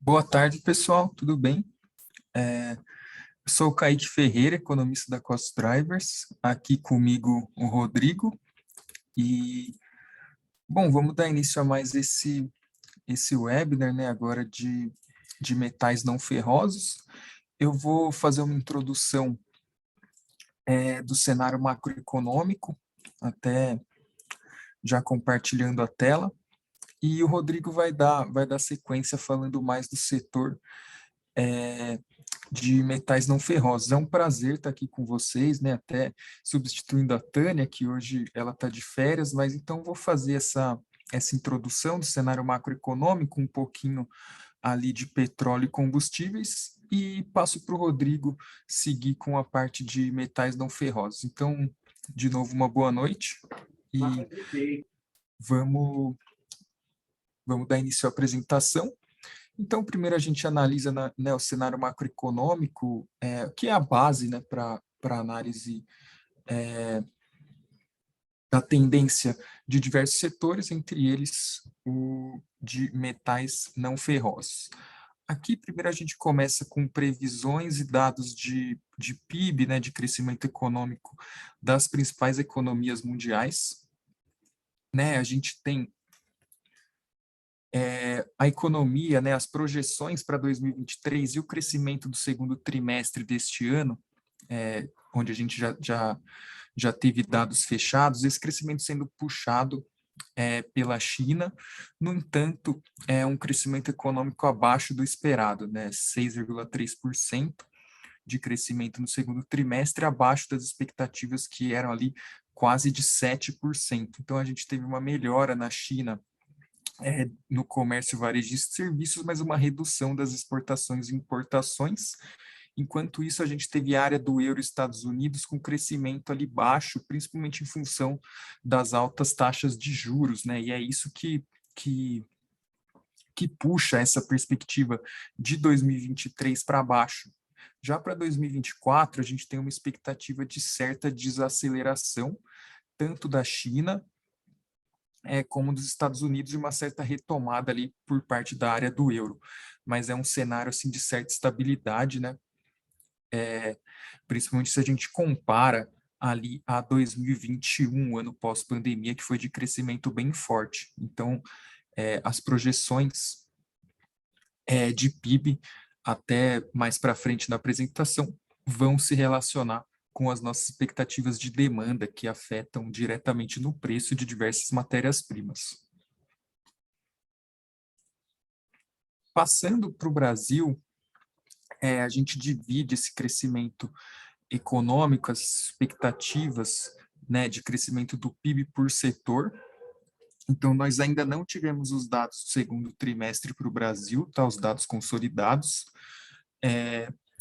Boa tarde, pessoal, tudo bem? Eu sou o Kaique Ferreira, economista da Cost Drivers, aqui comigo o Rodrigo, e, bom, vamos dar início a mais esse webinar, né, agora de metais não ferrosos. Eu vou fazer uma introdução do cenário macroeconômico, até já compartilhando a tela, e o Rodrigo vai dar sequência falando mais do setor de metais não ferrosos. É um prazer estar aqui com vocês, né? Até substituindo a Tânia, que hoje ela está de férias, mas então vou fazer essa introdução do cenário macroeconômico, um pouquinho ali de petróleo e combustíveis, e passo para o Rodrigo seguir com a parte de metais não ferrosos. Então, de novo, uma boa noite e vamos, vamos dar início à apresentação. Então, primeiro a gente analisa né, o cenário macroeconômico, que é a base, né, para análise da tendência de diversos setores, entre eles o de metais não ferrosos. Aqui, primeiro, a gente começa com previsões e dados de PIB, né, de crescimento econômico das principais economias mundiais. Né, a gente tem a economia, né, as projeções para 2023 e o crescimento do segundo trimestre deste ano, onde a gente já teve dados fechados, esse crescimento sendo puxado pela China. No entanto, é um crescimento econômico abaixo do esperado, né, 6,3% de crescimento no segundo trimestre, abaixo das expectativas que eram ali quase de 7%. Então, a gente teve uma melhora na China no comércio varejista de serviços, mas uma redução das exportações e importações. Enquanto isso, a gente teve a área do euro Estados Unidos com crescimento ali baixo, principalmente em função das altas taxas de juros, né? E é isso que puxa essa perspectiva de 2023 para baixo. Já para 2024, a gente tem uma expectativa de certa desaceleração, tanto da China como dos Estados Unidos, e uma certa retomada ali por parte da área do euro. Mas é um cenário assim de certa estabilidade, né? Principalmente se a gente compara ali a 2021, ano pós-pandemia, que foi de crescimento bem forte. Então, as projeções de PIB, até mais para frente na apresentação, vão se relacionar com as nossas expectativas de demanda, que afetam diretamente no preço de diversas matérias-primas. Passando para o Brasil, a gente divide esse crescimento econômico, as expectativas, né, de crescimento do PIB por setor. Então, nós ainda não tivemos os dados do segundo trimestre para o Brasil, tá, os dados consolidados.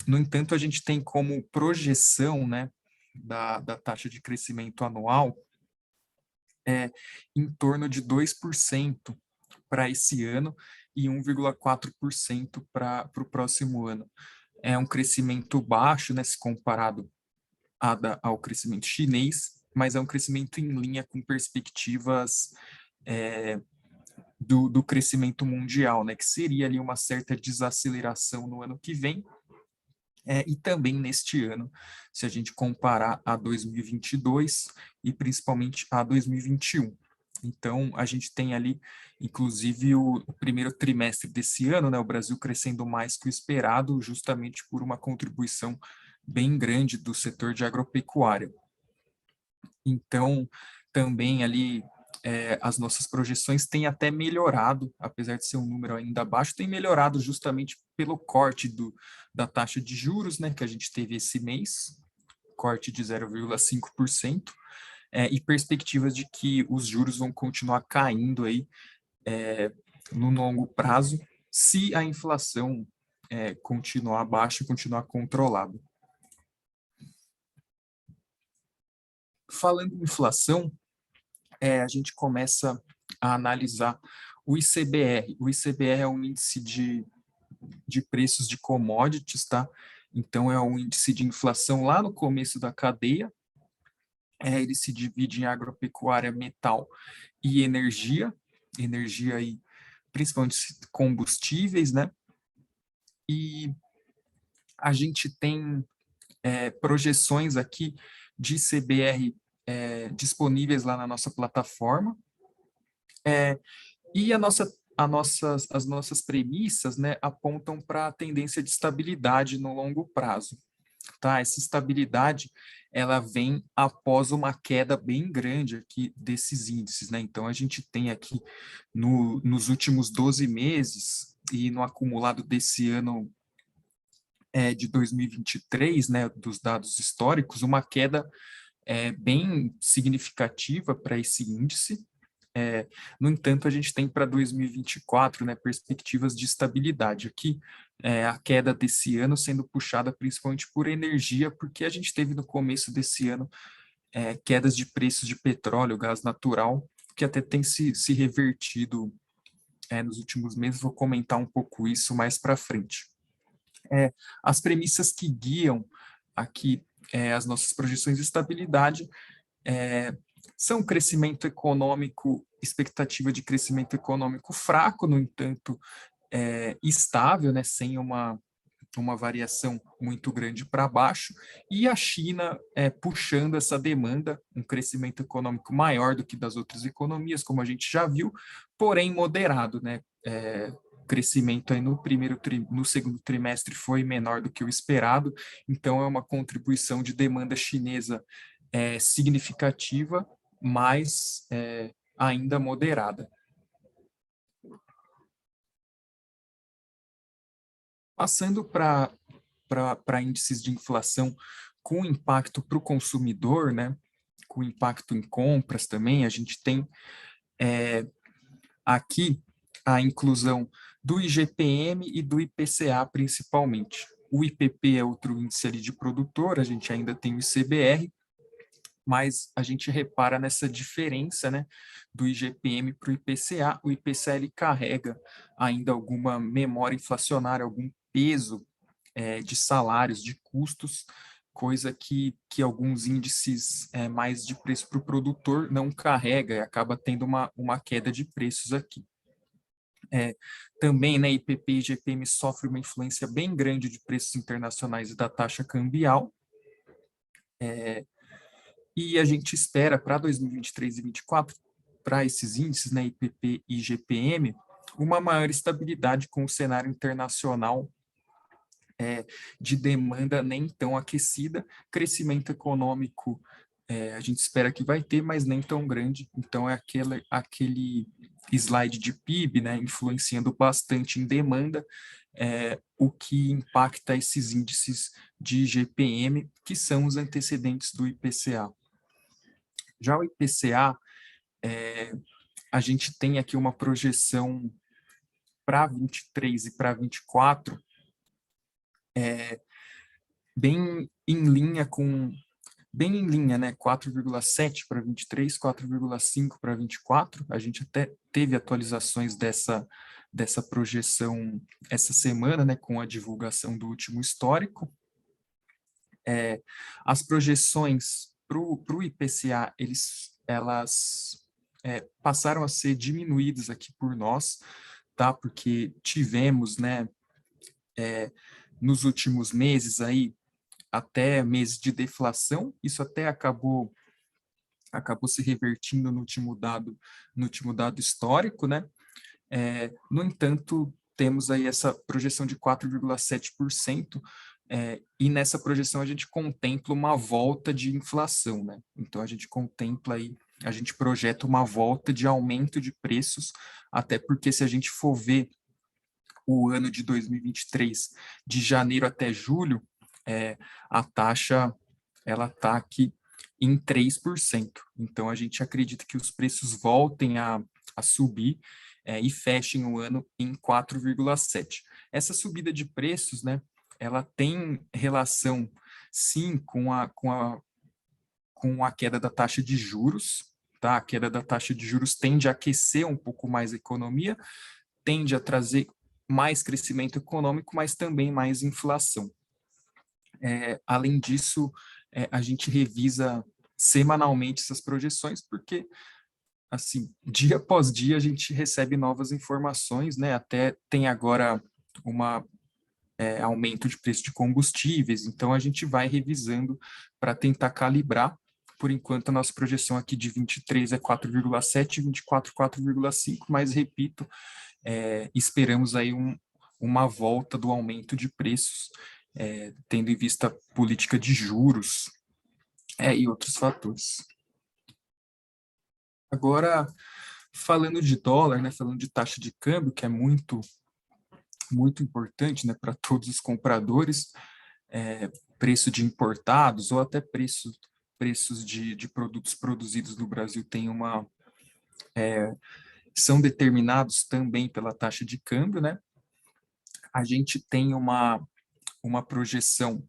No entanto, a gente tem como projeção, né, da taxa de crescimento anual em torno de 2% para esse ano e 1,4% para o próximo ano. É um crescimento baixo, né, se comparado ao crescimento chinês, mas é um crescimento em linha com perspectivas do crescimento mundial, né, que seria ali uma certa desaceleração no ano que vem, e também neste ano, se a gente comparar a 2022 e principalmente a 2021. Então, a gente tem ali, inclusive, o primeiro trimestre desse ano, né, o Brasil crescendo mais que o esperado, justamente por uma contribuição bem grande do setor de agropecuária. Então, também ali, as nossas projeções têm até melhorado, apesar de ser um número ainda baixo, tem melhorado justamente pelo corte da taxa de juros, né, que a gente teve esse mês, corte de 0,5%, e perspectivas de que os juros vão continuar caindo aí no longo prazo, se a inflação continuar baixa, continuar controlada. Falando em inflação, a gente começa a analisar o ICBR. O ICBR é um índice de preços de commodities, tá? Então, é um índice de inflação lá no começo da cadeia. Ele se divide em agropecuária, metal e energia. Energia aí, principalmente combustíveis, né? e a gente tem projeções aqui de CBR disponíveis lá na nossa plataforma, e as nossas premissas, né, apontam para a tendência de estabilidade no longo prazo. Tá? Essa estabilidade ela vem após uma queda bem grande aqui desses índices, né? Então, a gente tem aqui nos últimos 12 meses e no acumulado desse ano de 2023, né, dos dados históricos, uma queda bem significativa para esse índice. No entanto, a gente tem para 2024, né, perspectivas de estabilidade. Aqui, a queda desse ano sendo puxada principalmente por energia, porque a gente teve no começo desse ano quedas de preços de petróleo, gás natural, que até tem se revertido nos últimos meses. Vou comentar um pouco isso mais para frente. As premissas que guiam aqui as nossas projeções de estabilidade são crescimento econômico, expectativa de crescimento econômico fraco, no entanto, estável, né, sem uma variação muito grande para baixo, e a China puxando essa demanda, um crescimento econômico maior do que das outras economias, como a gente já viu, porém moderado, né? Crescimento aí no segundo trimestre foi menor do que o esperado, então é uma contribuição de demanda chinesa significativa, mas ainda moderada. Passando para índices de inflação com impacto para o consumidor, né, com impacto em compras também, a gente tem aqui a inclusão do IGPM e do IPCA principalmente. O IPP é outro índice ali de produtor, a gente ainda tem o ICBR, mas a gente repara nessa diferença, né, do IGPM para o IPCA. O IPCA ele carrega ainda alguma memória inflacionária, algum peso de salários, de custos, coisa que alguns índices mais de preço para o produtor não carrega e acaba tendo uma queda de preços aqui. Também, né, IPP e IGPM sofrem uma influência bem grande de preços internacionais e da taxa cambial, e a gente espera para 2023 e 2024, para esses índices, né, IPP e IGPM, uma maior estabilidade com o cenário internacional de demanda nem tão aquecida, crescimento econômico a gente espera que vai ter, mas nem tão grande, então é aquele slide de PIB, né, influenciando bastante em demanda, o que impacta esses índices de IGPM, que são os antecedentes do IPCA. Já o IPCA, a gente tem aqui uma projeção para 23 e para 24, bem em linha né? 4,7 para 23, 4,5 para 24. A gente até teve atualizações dessa projeção essa semana, né? Com a divulgação do último histórico. As projeções para o IPCA, elas passaram a ser diminuídas aqui por nós, tá? Porque tivemos, né? Nos últimos meses aí, até meses de deflação, isso até acabou se revertindo no último dado histórico, né? No entanto, temos aí essa projeção de 4,7%, e nessa projeção a gente contempla uma volta de inflação, né? Então a gente contempla aí, a gente projeta uma volta de aumento de preços, até porque se a gente for ver o ano de 2023, de janeiro até julho, a taxa ela está aqui em 3%. Então, a gente acredita que os preços voltem a subir e fechem o ano em 4,7%. Essa subida de preços, né, ela tem relação, sim, com a queda da taxa de juros, tá? A queda da taxa de juros tende a aquecer um pouco mais a economia, tende a trazer mais crescimento econômico, mas também mais inflação. Além disso, a gente revisa semanalmente essas projeções, porque, assim, dia após dia a gente recebe novas informações, né? Até tem agora uma aumento de preço de combustíveis, então a gente vai revisando para tentar calibrar. Por enquanto, a nossa projeção aqui de 23 é 4,7, 24, 4,5, mas repito, esperamos aí uma volta do aumento de preços, tendo em vista a política de juros e outros fatores. Agora, falando de dólar, né, falando de taxa de câmbio, que é muito, muito importante, né, para todos os compradores, preço de importados ou até preços de produtos produzidos no Brasil são determinados também pela taxa de câmbio, né? A gente tem uma projeção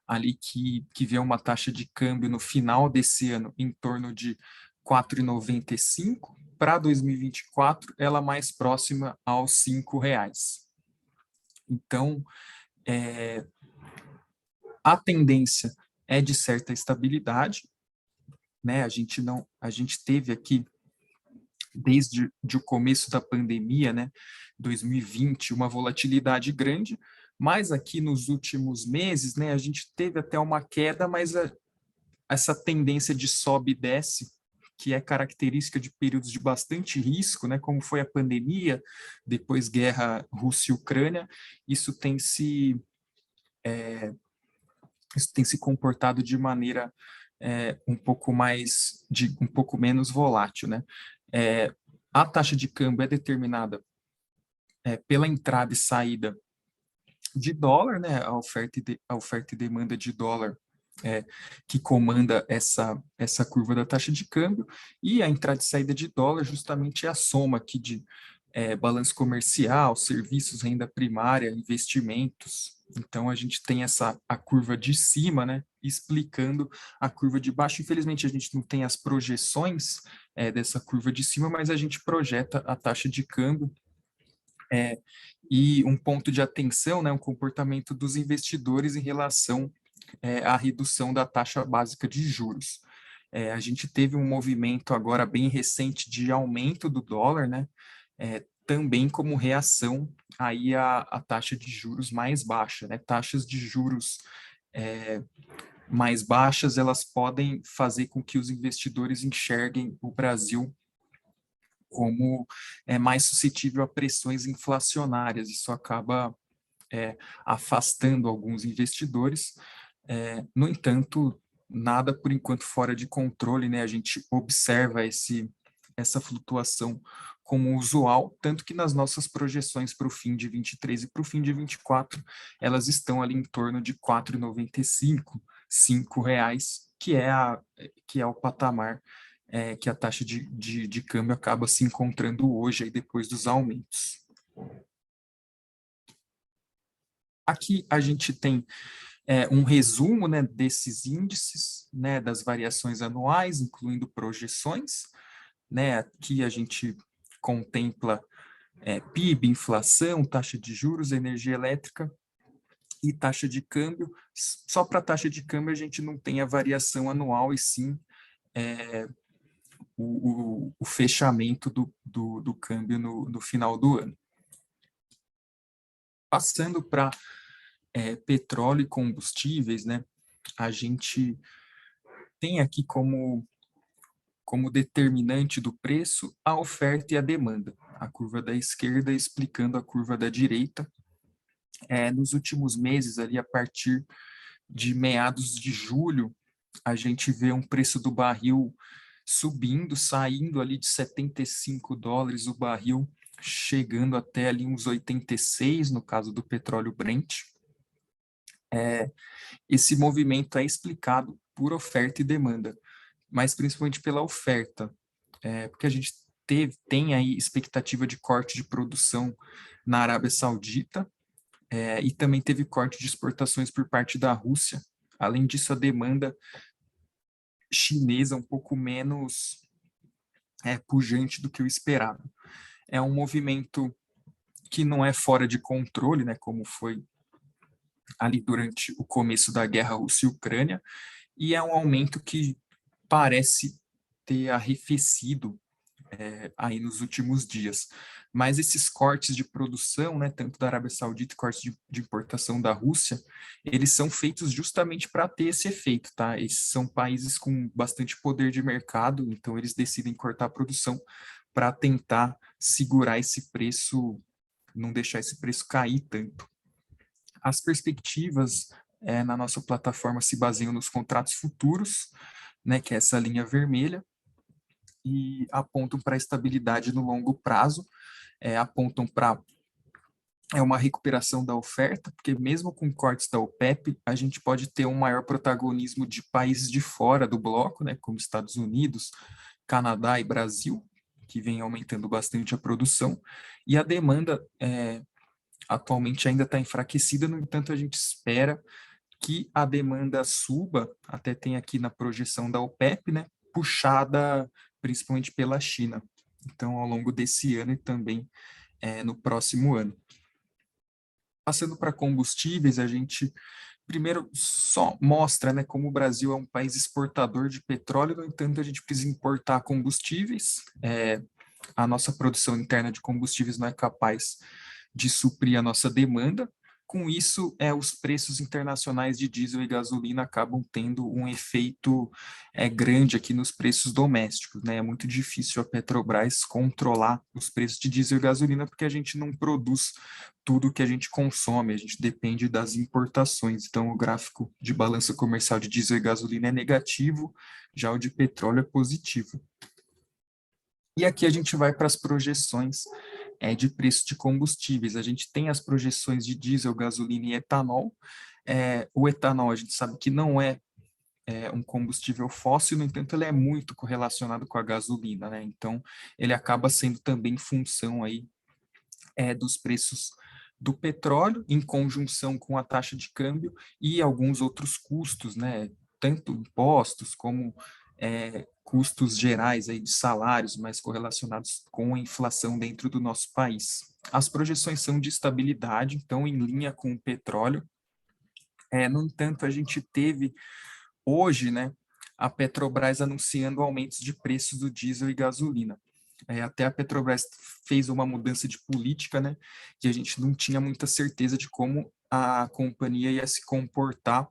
ali que vê uma taxa de câmbio no final desse ano em torno de 4,95, para 2024 ela mais próxima aos R$ 5. Então, a tendência é de certa estabilidade, né? A gente teve aqui desde o começo da pandemia, né, 2020, uma volatilidade grande, mas aqui nos últimos meses, né, a gente teve até uma queda, mas essa tendência de sobe e desce, que é característica de períodos de bastante risco, né, como foi a pandemia, depois guerra Rússia e Ucrânia, isso tem se comportado de maneira um pouco menos volátil, né? A taxa de câmbio é determinada pela entrada e saída de dólar, né? A oferta e demanda de dólar que comanda essa curva da taxa de câmbio, e a entrada e saída de dólar justamente é a soma aqui de balanço comercial, serviços, renda primária, investimentos. Então, a gente tem a curva de cima, né, explicando a curva de baixo. Infelizmente, a gente não tem as projeções dessa curva de cima, mas a gente projeta a taxa de câmbio. E um ponto de atenção, né, o comportamento dos investidores em relação à redução da taxa básica de juros. A gente teve um movimento agora bem recente de aumento do dólar, né, também como reação aí à taxa de juros mais baixa, né? Taxas de juros mais baixas, elas podem fazer com que os investidores enxerguem o Brasil como mais suscetível a pressões inflacionárias. Isso acaba afastando alguns investidores. No entanto, nada por enquanto fora de controle, né? A gente observa essa flutuação como usual, tanto que nas nossas projeções para o fim de 23 e para o fim de 24, elas estão ali em torno de R$ 4,95, R$ 5, que é o patamar que a taxa de câmbio acaba se encontrando hoje, aí depois dos aumentos. Aqui a gente tem um resumo, né, desses índices, né, das variações anuais, incluindo projeções, né? Aqui a gente contempla PIB, inflação, taxa de juros, energia elétrica e taxa de câmbio. Só para a taxa de câmbio a gente não tem a variação anual, e sim o fechamento do câmbio no final do ano. Passando para petróleo e combustíveis, né? A gente tem aqui como determinante do preço a oferta e a demanda. A curva da esquerda explicando a curva da direita. Nos últimos meses, ali a partir de meados de julho, a gente vê um preço do barril subindo, saindo ali de $75 o barril, chegando até ali uns 86, no caso do petróleo Brent. Esse movimento é explicado por oferta e demanda, mas principalmente pela oferta, porque a gente tem aí expectativa de corte de produção na Arábia Saudita, e também teve corte de exportações por parte da Rússia. Além disso, a demanda chinesa um pouco menos pujante do que o esperado. É um movimento que não é fora de controle, né, como foi ali durante o começo da guerra Rússia e Ucrânia, e é um aumento que parece ter arrefecido aí nos últimos dias. Mas esses cortes de produção, né, tanto da Arábia Saudita e cortes de importação da Rússia, eles são feitos justamente para ter esse efeito, tá? Esses são países com bastante poder de mercado, então eles decidem cortar a produção para tentar segurar esse preço, não deixar esse preço cair tanto. As perspectivas na nossa plataforma se baseiam nos contratos futuros, né, que é essa linha vermelha, e apontam para a estabilidade no longo prazo, apontam para uma recuperação da oferta, porque mesmo com cortes da OPEP, a gente pode ter um maior protagonismo de países de fora do bloco, né, como Estados Unidos, Canadá e Brasil, que vem aumentando bastante a produção, e a demanda atualmente ainda está enfraquecida, no entanto, a gente espera que a demanda suba, até tem aqui na projeção da OPEP, né, puxada principalmente pela China. Então, ao longo desse ano e também no próximo ano. Passando para combustíveis, a gente primeiro só mostra, né, como o Brasil é um país exportador de petróleo, no entanto, a gente precisa importar combustíveis. A nossa produção interna de combustíveis não é capaz de suprir a nossa demanda. Com isso, os preços internacionais de diesel e gasolina acabam tendo um efeito grande aqui nos preços domésticos, né? É muito difícil a Petrobras controlar os preços de diesel e gasolina porque a gente não produz tudo que a gente consome, a gente depende das importações. Então, o gráfico de balança comercial de diesel e gasolina é negativo, já o de petróleo é positivo. E aqui a gente vai para as projeções de preço de combustíveis. A gente tem as projeções de diesel, gasolina e etanol. O etanol a gente sabe que não é um combustível fóssil, no entanto, ele é muito correlacionado com a gasolina, né? Então, ele acaba sendo também função aí dos preços do petróleo, em conjunção com a taxa de câmbio e alguns outros custos, né? Tanto impostos como custos gerais aí de salários mais correlacionados com a inflação dentro do nosso país. As projeções são de estabilidade, então em linha com o petróleo. No entanto, a gente teve hoje, né, a Petrobras anunciando aumentos de preços do diesel e gasolina. Até a Petrobras fez uma mudança de política, né, que a gente não tinha muita certeza de como a companhia ia se comportar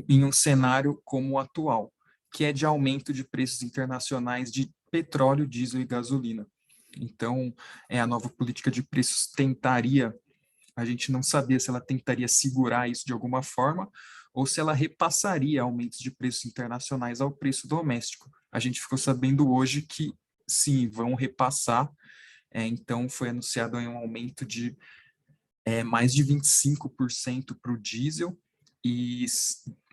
em um cenário como o atual, que é de aumento de preços internacionais de petróleo, diesel e gasolina. Então, a nova política de preços tentaria, a gente não sabia se ela tentaria segurar isso de alguma forma ou se ela repassaria aumentos de preços internacionais ao preço doméstico. A gente ficou sabendo hoje que sim, vão repassar, então foi anunciado um aumento de mais de 25% para o diesel e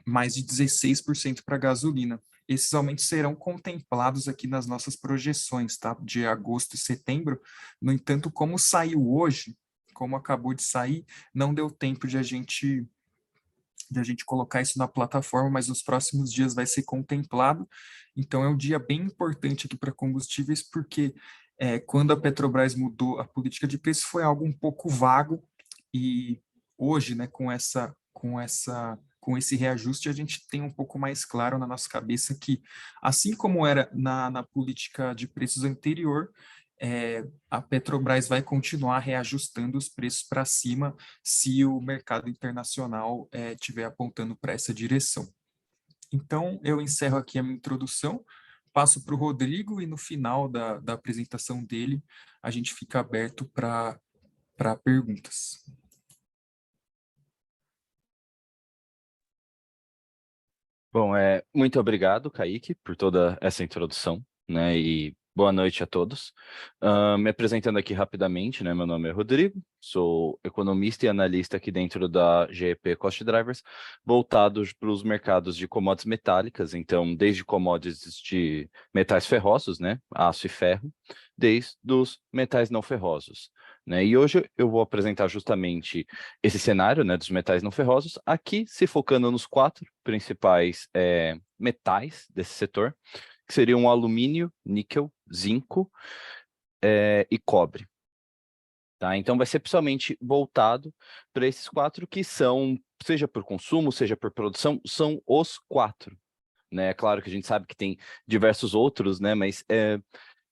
mais de 16% para a gasolina. Esses aumentos serão contemplados aqui nas nossas projeções, tá? De agosto e setembro. No entanto, como saiu hoje, como acabou de sair, não deu tempo de a gente colocar isso na plataforma, mas nos próximos dias vai ser contemplado. Então, é um dia bem importante aqui para combustíveis, porque quando a Petrobras mudou a política de preço, foi algo um pouco vago, e hoje, né, com esse reajuste, a gente tem um pouco mais claro na nossa cabeça que, assim como era na política de preços anterior, a Petrobras vai continuar reajustando os preços para cima se o mercado internacional estiver apontando para essa direção. Então, eu encerro aqui a minha introdução, passo para o Rodrigo e no final da apresentação dele, a gente fica aberto para perguntas. Bom, muito obrigado, Kaique, por toda essa introdução, né? E boa noite a todos. Me apresentando aqui rapidamente, né? Meu nome é Rodrigo, sou economista e analista aqui dentro da GEP Cost Drivers, voltados para os mercados de commodities metálicas, então, desde commodities de metais ferrosos, né? Aço e ferro, desde os metais não ferrosos. Né? E hoje eu vou apresentar justamente esse cenário, né, dos metais não ferrosos, aqui se focando nos 4 principais metais desse setor, que seriam o alumínio, níquel, zinco e cobre. Tá? Então vai ser principalmente voltado para esses 4 que são, seja por consumo, seja por produção, são os 4. né? É claro que a gente sabe que tem diversos outros, né? Mas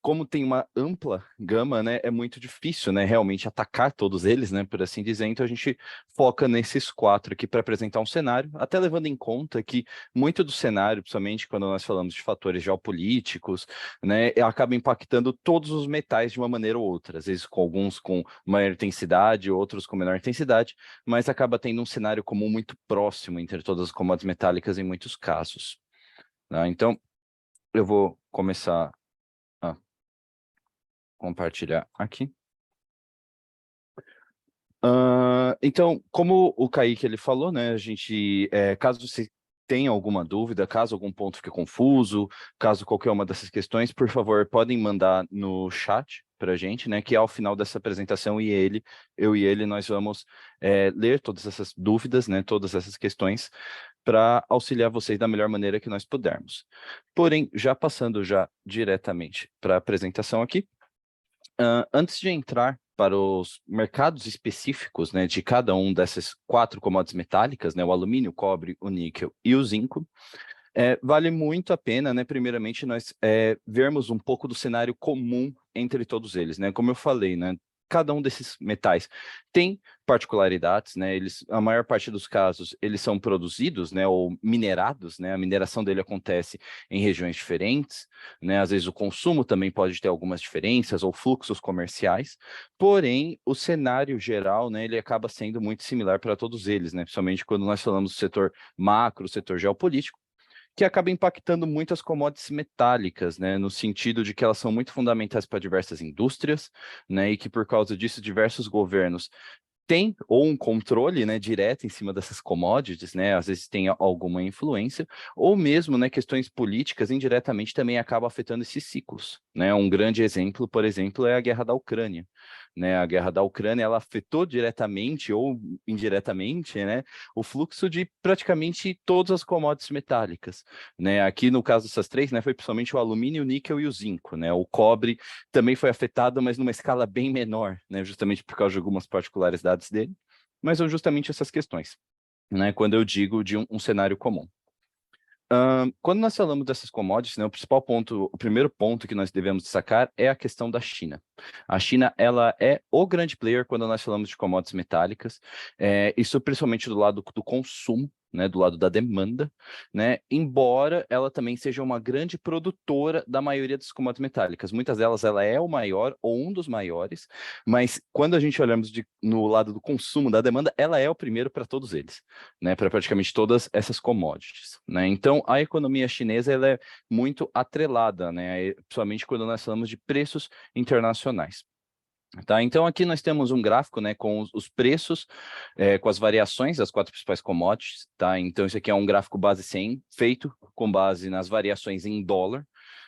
como tem uma ampla gama, né, é muito difícil, né, realmente atacar todos eles, né, por assim dizer. Então a gente foca nesses 4 aqui para apresentar um cenário, até levando em conta que muito do cenário, principalmente quando nós falamos de fatores geopolíticos, né, acaba impactando todos os metais de uma maneira ou outra, às vezes com alguns com maior intensidade, outros com menor intensidade, mas acaba tendo um cenário comum muito próximo entre todas as commodities metálicas em muitos casos. Tá? Então eu vou começar a compartilhar aqui. Então, como o Kaique ele falou, né, a gente, caso você tenha alguma dúvida, caso algum ponto fique confuso, caso qualquer uma dessas questões, por favor, podem mandar no chat para a gente, né, que ao final dessa apresentação eu e ele, nós vamos ler todas essas dúvidas, né, todas essas questões, para auxiliar vocês da melhor maneira que nós pudermos. Porém, já passando já diretamente para a apresentação aqui, antes de entrar para os mercados específicos, né, de cada um dessas 4 commodities metálicas, né, o alumínio, o cobre, o níquel e o zinco, vale muito a pena, né, primeiramente, nós vermos um pouco do cenário comum entre todos eles, né, como eu falei, né, cada um desses metais tem particularidades, né, a maior parte dos casos, eles são produzidos, né, ou minerados, né, a mineração dele acontece em regiões diferentes, né, às vezes o consumo também pode ter algumas diferenças, ou fluxos comerciais, porém, o cenário geral, né, ele acaba sendo muito similar para todos eles, né, principalmente quando nós falamos do setor macro, setor geopolítico, que acaba impactando muito as commodities metálicas, né, no sentido de que elas são muito fundamentais para diversas indústrias, né, e que por causa disso diversos governos tem ou um controle, né, direto em cima dessas commodities, né, às vezes tem alguma influência, ou mesmo, né, questões políticas indiretamente também acabam afetando esses ciclos, né, um grande exemplo, por exemplo, é a guerra da Ucrânia, né, a guerra da Ucrânia, ela afetou diretamente ou indiretamente, né, o fluxo de praticamente todas as commodities metálicas, né, aqui no caso dessas 3, né, foi principalmente o alumínio, o níquel e o zinco, né, o cobre também foi afetado, mas numa escala bem menor, né, justamente por causa de algumas particularidades dele, mas são justamente essas questões, né, quando eu digo de um cenário comum. Quando nós falamos dessas commodities, né, o primeiro ponto que nós devemos destacar é a questão da China. A China, ela é o grande player quando nós falamos de commodities metálicas, isso principalmente do lado do consumo, né, do lado da demanda, né, embora ela também seja uma grande produtora da maioria das commodities metálicas. Muitas delas ela é o maior ou um dos maiores, mas quando a gente olhamos no lado do consumo, da demanda, ela é o primeiro para todos eles, né, para praticamente todas essas commodities, né? Então, a economia chinesa ela é muito atrelada, né, principalmente quando nós falamos de preços internacionais. Tá, então aqui nós temos um gráfico, né, com os preços, com as variações das 4 principais commodities, tá? Então isso aqui é um gráfico base 100, feito com base nas variações em dólar,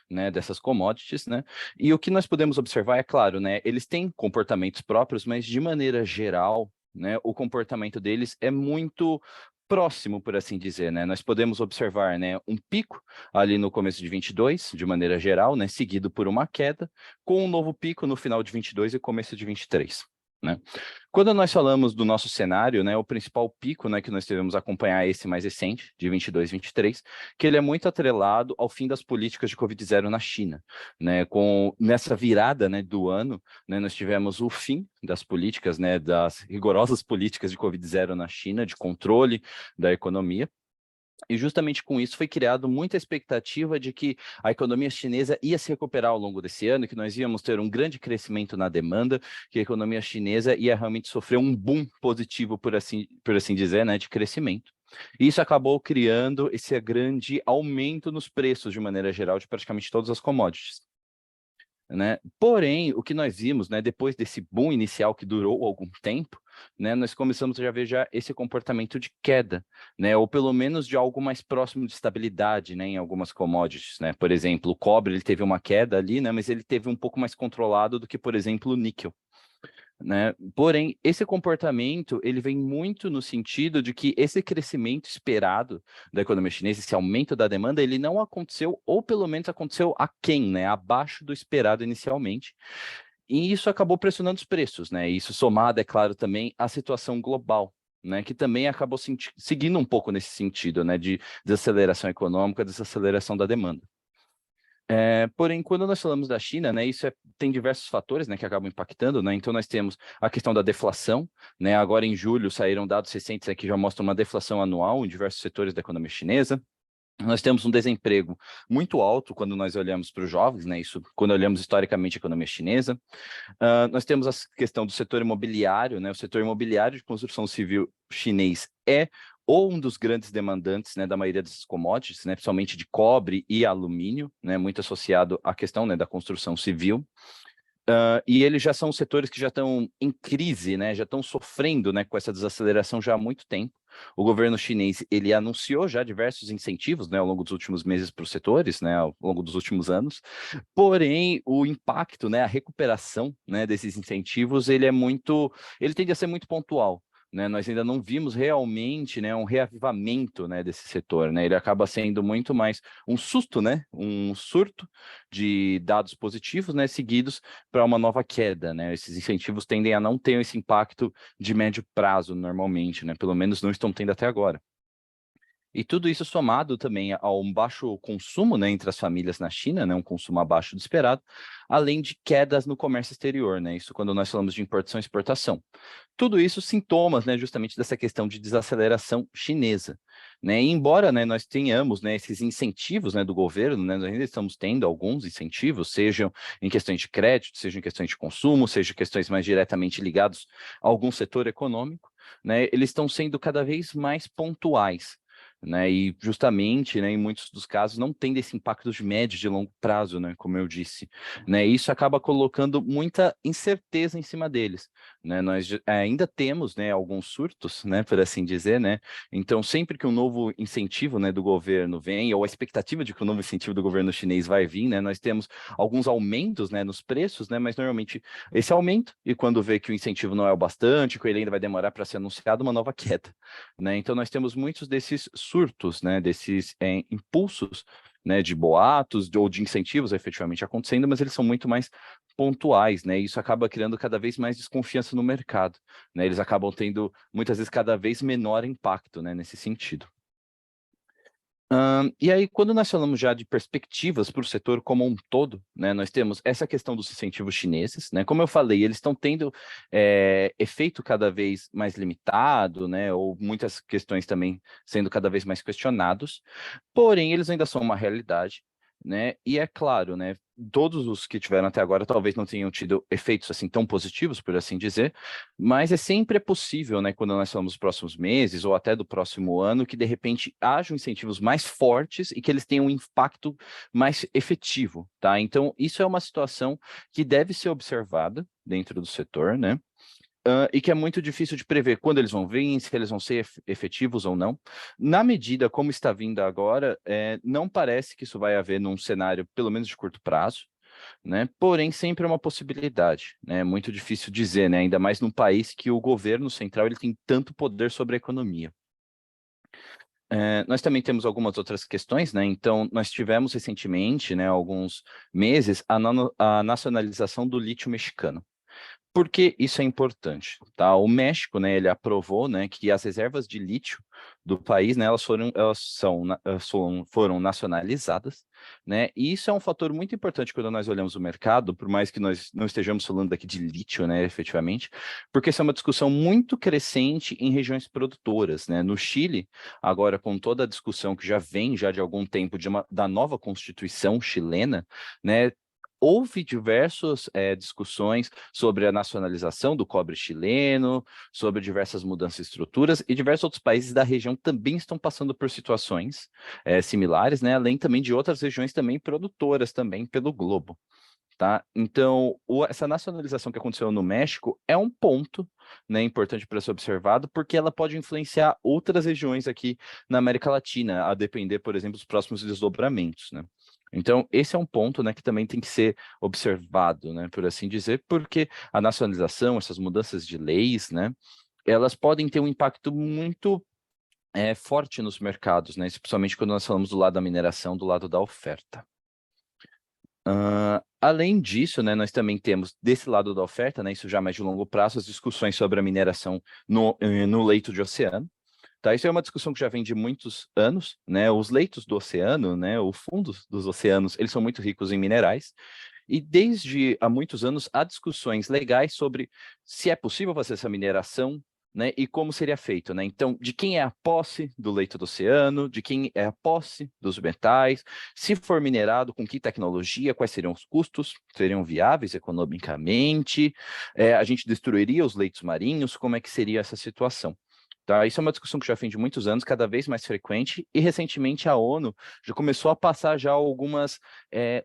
né, dessas commodities, né? E o que nós podemos observar é claro, né, eles têm comportamentos próprios, mas de maneira geral, né, o comportamento deles é muito próximo, por assim dizer, né? Nós podemos observar, né, um pico ali no começo de 22, de maneira geral, né, seguido por uma queda, com um novo pico no final de 22 e começo de 23. Né? Quando nós falamos do nosso cenário, né, o principal pico, né, que nós devemos acompanhar é esse mais recente, de 22, 23, que ele é muito atrelado ao fim das políticas de Covid-0 na China. Né, nessa virada, né, do ano, né, nós tivemos o fim das políticas, né, das rigorosas políticas de Covid-0 na China, de controle da economia, e justamente com isso foi criado muita expectativa de que a economia chinesa ia se recuperar ao longo desse ano, que nós íamos ter um grande crescimento na demanda, que a economia chinesa ia realmente sofrer um boom positivo, por assim dizer, né, de crescimento. E isso acabou criando esse grande aumento nos preços, de maneira geral, de praticamente todas as commodities. Né? Porém, o que nós vimos, né, depois desse boom inicial que durou algum tempo, né, nós começamos a já ver esse comportamento de queda, né, ou pelo menos de algo mais próximo de estabilidade, né, em algumas commodities, né? Por exemplo, o cobre ele teve uma queda ali, né, mas ele teve um pouco mais controlado do que, por exemplo, o níquel. Né? Porém, esse comportamento ele vem muito no sentido de que esse crescimento esperado da economia chinesa, esse aumento da demanda, ele não aconteceu, ou pelo menos aconteceu aquém, né? Abaixo do esperado inicialmente. E isso acabou pressionando os preços, né? Isso somado, é claro, também à situação global. né, que também acabou seguindo um pouco nesse sentido, né, de desaceleração econômica, desaceleração da demanda. Porém, quando nós falamos da China, né, isso tem diversos fatores, né, que acabam impactando, né, então nós temos a questão da deflação, né, agora em julho saíram dados recentes que já mostram uma deflação anual em diversos setores da economia chinesa. Nós temos um desemprego muito alto quando nós olhamos para os jovens, né, isso quando olhamos historicamente a economia chinesa. Nós temos a questão do setor imobiliário, né, o setor imobiliário de construção civil chinês é ou um dos grandes demandantes, né, da maioria dessas commodities, né, principalmente de cobre e alumínio, né, muito associado à questão, né, da construção civil. E eles já são setores que já estão em crise, né, já estão sofrendo, né, com essa desaceleração já há muito tempo. O governo chinês, ele anunciou já diversos incentivos, né, ao longo dos últimos meses para os setores, né, ao longo dos últimos anos, porém, o impacto, né, a recuperação, né, desses incentivos, ele tende a ser muito pontual. Né, nós ainda não vimos realmente, né, um reavivamento, né, desse setor, né, ele acaba sendo muito mais um susto, né, um surto de dados positivos, né, seguidos para uma nova queda, né, esses incentivos tendem a não ter esse impacto de médio prazo normalmente, né, pelo menos não estão tendo até agora. E tudo isso somado também ao baixo consumo, né, entre as famílias na China, né, um consumo abaixo do esperado, além de quedas no comércio exterior, né, isso quando nós falamos de importação e exportação. Tudo isso sintomas, né, justamente dessa questão de desaceleração chinesa, né, e embora, né, nós tenhamos, né, esses incentivos, né, do governo, né, nós ainda estamos tendo alguns incentivos, sejam em questões de crédito, sejam em questões de consumo, sejam questões mais diretamente ligados a algum setor econômico, né, eles estão sendo cada vez mais pontuais, né, e justamente, né, em muitos dos casos não tem esse impacto de médio e de longo prazo, né, como eu disse, né, isso acaba colocando muita incerteza em cima deles, né, nós ainda temos, né, alguns surtos, né, por assim dizer, né, então sempre que um novo incentivo, né, do governo vem, ou a expectativa de que o novo incentivo do governo chinês vai vir, né, nós temos alguns aumentos, né, nos preços, né, mas normalmente esse aumento, e quando vê que o incentivo não é o bastante, que ele ainda vai demorar para ser anunciado, uma nova queda, né, então nós temos muitos desses surtos, né, desses impulsos, né, de boatos ou de incentivos efetivamente acontecendo, mas eles são muito mais pontuais, né, e isso acaba criando cada vez mais desconfiança no mercado, né, eles acabam tendo, muitas vezes, cada vez menor impacto, né, nesse sentido. E aí, quando nós falamos já de perspectivas para o setor como um todo, né, nós temos essa questão dos incentivos chineses, né, como eu falei, eles estão tendo efeito cada vez mais limitado, né, ou muitas questões também sendo cada vez mais questionados, porém, eles ainda são uma realidade, né, e é claro, né, todos os que tiveram até agora talvez não tenham tido efeitos assim tão positivos, por assim dizer, mas sempre possível, né, quando nós falamos dos próximos meses ou até do próximo ano, que de repente hajam incentivos mais fortes e que eles tenham um impacto mais efetivo, tá? Então, isso é uma situação que deve ser observada dentro do setor, né? E que é muito difícil de prever quando eles vão vir, se eles vão ser efetivos ou não. Na medida como está vindo agora, não parece que isso vai haver num cenário, pelo menos de curto prazo, né? Porém, sempre é uma possibilidade, né? É muito difícil dizer, né? Ainda mais num país que o governo central ele tem tanto poder sobre a economia. Nós também temos algumas outras questões, né? Então, nós tivemos recentemente, né, alguns meses, a nacionalização do lítio mexicano. Por que isso é importante? Tá? O México, né, ele aprovou, né, que as reservas de lítio do país, né, foram nacionalizadas, né, e isso é um fator muito importante quando nós olhamos o mercado, por mais que nós não estejamos falando aqui de lítio, né, efetivamente, porque isso é uma discussão muito crescente em regiões produtoras, né, no Chile, agora com toda a discussão que já vem já de algum tempo da nova Constituição chilena, né, houve diversas discussões sobre a nacionalização do cobre chileno, sobre diversas mudanças de estruturas, e diversos outros países da região também estão passando por situações similares, né? Além também de outras regiões também produtoras também pelo globo. Tá? Então, essa nacionalização que aconteceu no México é um ponto, né, importante para ser observado, porque ela pode influenciar outras regiões aqui na América Latina, a depender, por exemplo, dos próximos desdobramentos, né? Então, esse é um ponto, né, que também tem que ser observado, né, por assim dizer, porque a nacionalização, essas mudanças de leis, né, elas podem ter um impacto muito forte nos mercados, né, especialmente quando nós falamos do lado da mineração, do lado da oferta. Além disso, né, nós também temos desse lado da oferta, né, isso já mais de longo prazo, as discussões sobre a mineração no leito de oceano. Tá, isso é uma discussão que já vem de muitos anos, né? Os leitos do oceano, né, o fundo dos oceanos, eles são muito ricos em minerais, e desde há muitos anos há discussões legais sobre se é possível fazer essa mineração, né, e como seria feito, né? Então, de quem é a posse do leito do oceano, de quem é a posse dos metais, se for minerado, com que tecnologia, quais seriam os custos, seriam viáveis economicamente, a gente destruiria os leitos marinhos, como é que seria essa situação? Tá? Isso é uma discussão que já vem de muitos anos, cada vez mais frequente, e recentemente a ONU já começou a passar já algumas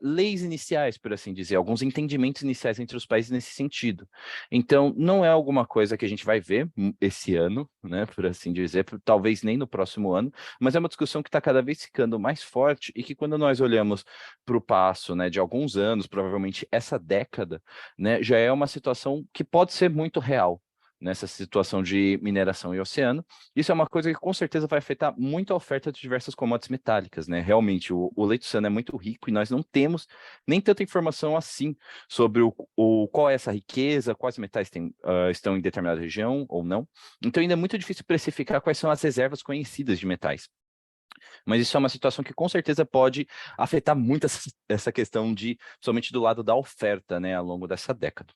leis iniciais, por assim dizer, alguns entendimentos iniciais entre os países nesse sentido. Então, não é alguma coisa que a gente vai ver esse ano, né, por assim dizer, talvez nem no próximo ano, mas é uma discussão que está cada vez ficando mais forte e que quando nós olhamos para o passo, né, de alguns anos, provavelmente essa década, né, já é uma situação que pode ser muito real nessa situação de mineração e oceano. Isso é uma coisa que com certeza vai afetar muito a oferta de diversas commodities metálicas, né? Realmente, o leite oceano é muito rico e nós não temos nem tanta informação assim sobre qual é essa riqueza, quais metais estão em determinada região ou não. Então, ainda é muito difícil precificar quais são as reservas conhecidas de metais. Mas isso é uma situação que com certeza pode afetar muito essa questão somente do lado da oferta, né, ao longo dessa década.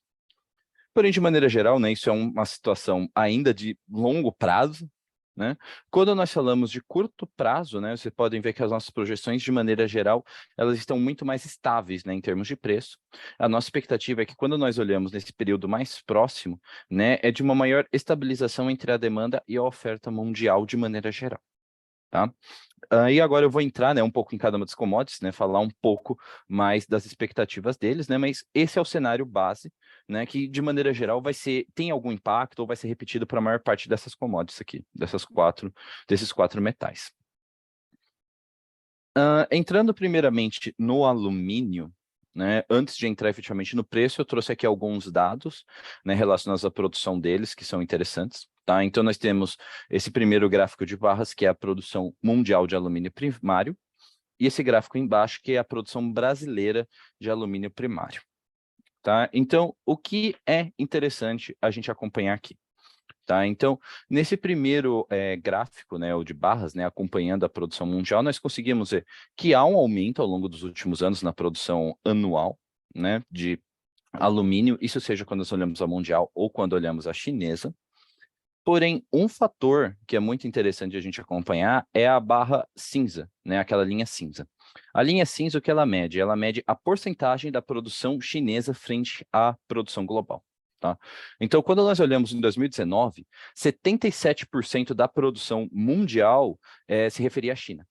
Porém, de maneira geral, né, isso é uma situação ainda de longo prazo, né? Quando nós falamos de curto prazo, né, vocês podem ver que as nossas projeções, de maneira geral, elas estão muito mais estáveis, né, em termos de preço. A nossa expectativa é que quando nós olhamos nesse período mais próximo, né, é de uma maior estabilização entre a demanda e a oferta mundial de maneira geral. Tá? E agora eu vou entrar, né, um pouco em cada uma das commodities, né, falar um pouco mais das expectativas deles, né, mas esse é o cenário base, né, que de maneira geral tem algum impacto ou vai ser repetido para a maior parte dessas commodities aqui, desses quatro metais. Entrando primeiramente no alumínio, né, antes de entrar efetivamente no preço, eu trouxe aqui alguns dados, né, relacionados à produção deles, que são interessantes. Tá? Então, nós temos esse primeiro gráfico de barras, que é a produção mundial de alumínio primário, e esse gráfico embaixo, que é a produção brasileira de alumínio primário. Tá? Então, o que é interessante a gente acompanhar aqui? Tá? Então, nesse primeiro gráfico, né, o de barras, né, acompanhando a produção mundial, nós conseguimos ver que há um aumento ao longo dos últimos anos na produção anual, né, de alumínio, isso seja quando nós olhamos a mundial ou quando olhamos a chinesa. Porém, um fator que é muito interessante a gente acompanhar é a barra cinza, né? Aquela linha cinza. A linha cinza, o que ela mede? Ela mede a porcentagem da produção chinesa frente à produção global. Tá? Então, quando nós olhamos em 2019, 77% da produção mundial se referia à China.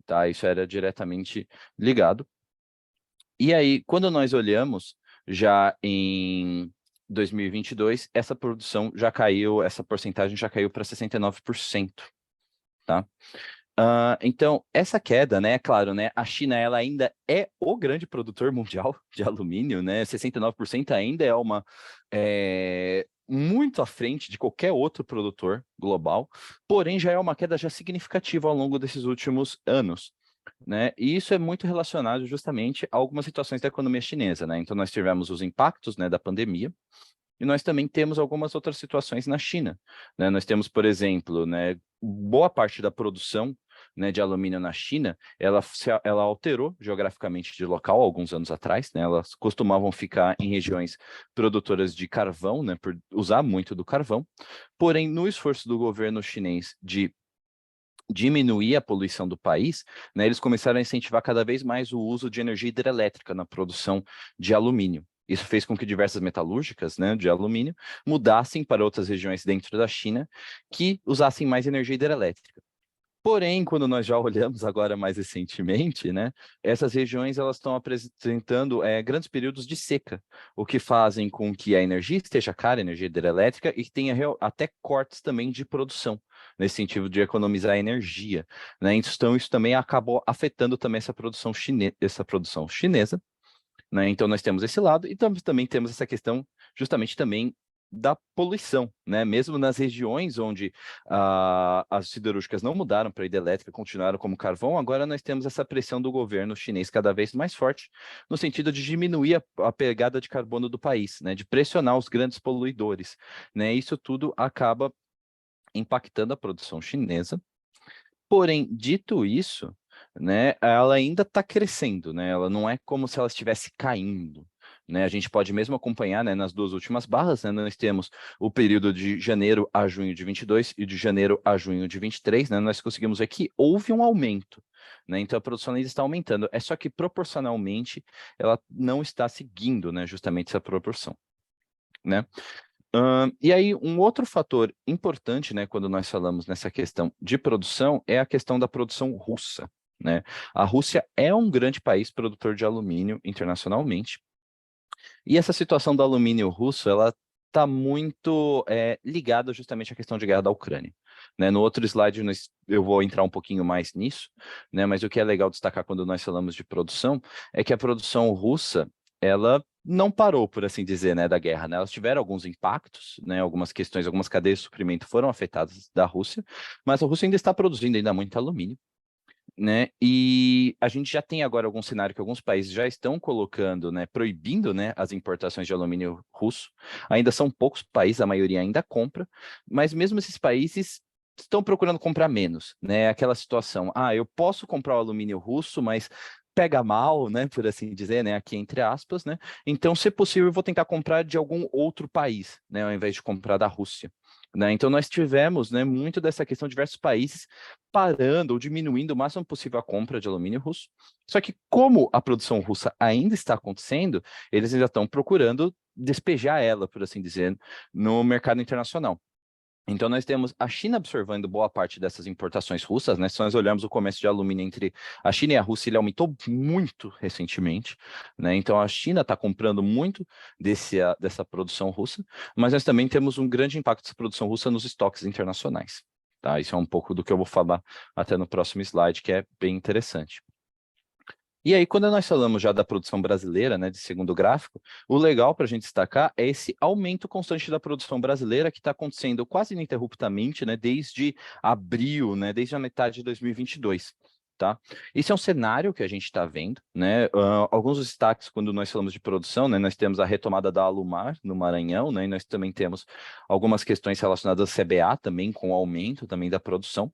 Tá? Isso era diretamente ligado. E aí, quando nós olhamos já em 2022, essa produção já caiu, essa porcentagem já caiu para 69%, tá? Então, essa queda, né, claro, né, a China ela ainda é o grande produtor mundial de alumínio, né, 69% ainda muito à frente de qualquer outro produtor global, porém já é uma queda já significativa ao longo desses últimos anos. Né? E isso é muito relacionado justamente a algumas situações da economia chinesa, né? Então nós tivemos os impactos, né, da pandemia, e nós também temos algumas outras situações na China, né? Nós temos, por exemplo, né, boa parte da produção, né, de alumínio na China, ela alterou geograficamente de local alguns anos atrás, né? Elas costumavam ficar em regiões produtoras de carvão, né, por usar muito do carvão. Porém, no esforço do governo chinês de diminuir a poluição do país, né, eles começaram a incentivar cada vez mais o uso de energia hidrelétrica na produção de alumínio. Isso fez com que diversas metalúrgicas, né, de alumínio mudassem para outras regiões dentro da China que usassem mais energia hidrelétrica. Porém, quando nós já olhamos agora mais recentemente, né, essas regiões elas estão apresentando grandes períodos de seca, o que fazem com que a energia esteja cara, a energia hidrelétrica, e que tenha até cortes também de produção, nesse sentido de economizar energia. Né? Então, isso também acabou afetando também essa produção chinesa. Né? Então, nós temos esse lado, e também temos essa questão justamente também da poluição, né? Mesmo nas regiões onde as siderúrgicas não mudaram para a hidrelétrica, continuaram como carvão, agora nós temos essa pressão do governo chinês cada vez mais forte, no sentido de diminuir a pegada de carbono do país, né? De pressionar os grandes poluidores, né? Isso tudo acaba impactando a produção chinesa. Porém, dito isso, né, ela ainda está crescendo, né? Ela não é como se ela estivesse caindo. Né, a gente pode mesmo acompanhar, né, nas duas últimas barras, né, nós temos o período de janeiro a junho de 22 e de janeiro a junho de 23, né, nós conseguimos ver que houve um aumento, né, então a produção ainda está aumentando, é só que proporcionalmente ela não está seguindo, né, justamente essa proporção, né. E aí, um outro fator importante, né, quando nós falamos nessa questão de produção, é a questão da produção russa, né? A Rússia é um grande país produtor de alumínio internacionalmente, e essa situação do alumínio russo, ela está muito ligada justamente à questão de guerra da Ucrânia. Né? No outro slide eu vou entrar um pouquinho mais nisso, né? Mas o que é legal destacar quando nós falamos de produção é que a produção russa, ela não parou, por assim dizer, né, da guerra, né? Elas tiveram alguns impactos, né, algumas questões, algumas cadeias de suprimento foram afetadas da Rússia, mas a Rússia ainda está produzindo ainda muito alumínio, né? E a gente já tem agora algum cenário que alguns países já estão colocando, né, proibindo, né, as importações de alumínio russo. Ainda são poucos países, a maioria ainda compra, mas mesmo esses países estão procurando comprar menos, né? Aquela situação, eu posso comprar o alumínio russo, mas pega mal, né, por assim dizer, né, aqui entre aspas, né? Então, se possível, eu vou tentar comprar de algum outro país, né, ao invés de comprar da Rússia. Né? Então, nós tivemos, né, muito dessa questão de diversos países parando ou diminuindo o máximo possível a compra de alumínio russo. Só que, como a produção russa ainda está acontecendo, eles ainda estão procurando despejar ela, por assim dizer, no mercado internacional. Então, nós temos a China absorvendo boa parte dessas importações russas, né? Se nós olharmos o comércio de alumínio entre a China e a Rússia, ele aumentou muito recentemente, né? Então, a China está comprando muito dessa produção russa, mas nós também temos um grande impacto dessa produção russa nos estoques internacionais, tá? Isso é um pouco do que eu vou falar até no próximo slide, que é bem interessante. E aí, quando nós falamos já da produção brasileira, né, de segundo gráfico, o legal para a gente destacar é esse aumento constante da produção brasileira que está acontecendo quase ininterruptamente, né, desde abril, né, desde a metade de 2022. Tá? Esse é um cenário que a gente está vendo, né? Alguns destaques quando nós falamos de produção, né? Nós temos a retomada da Alumar no Maranhão, né? E nós também temos algumas questões relacionadas à CBA também, com o aumento também da produção.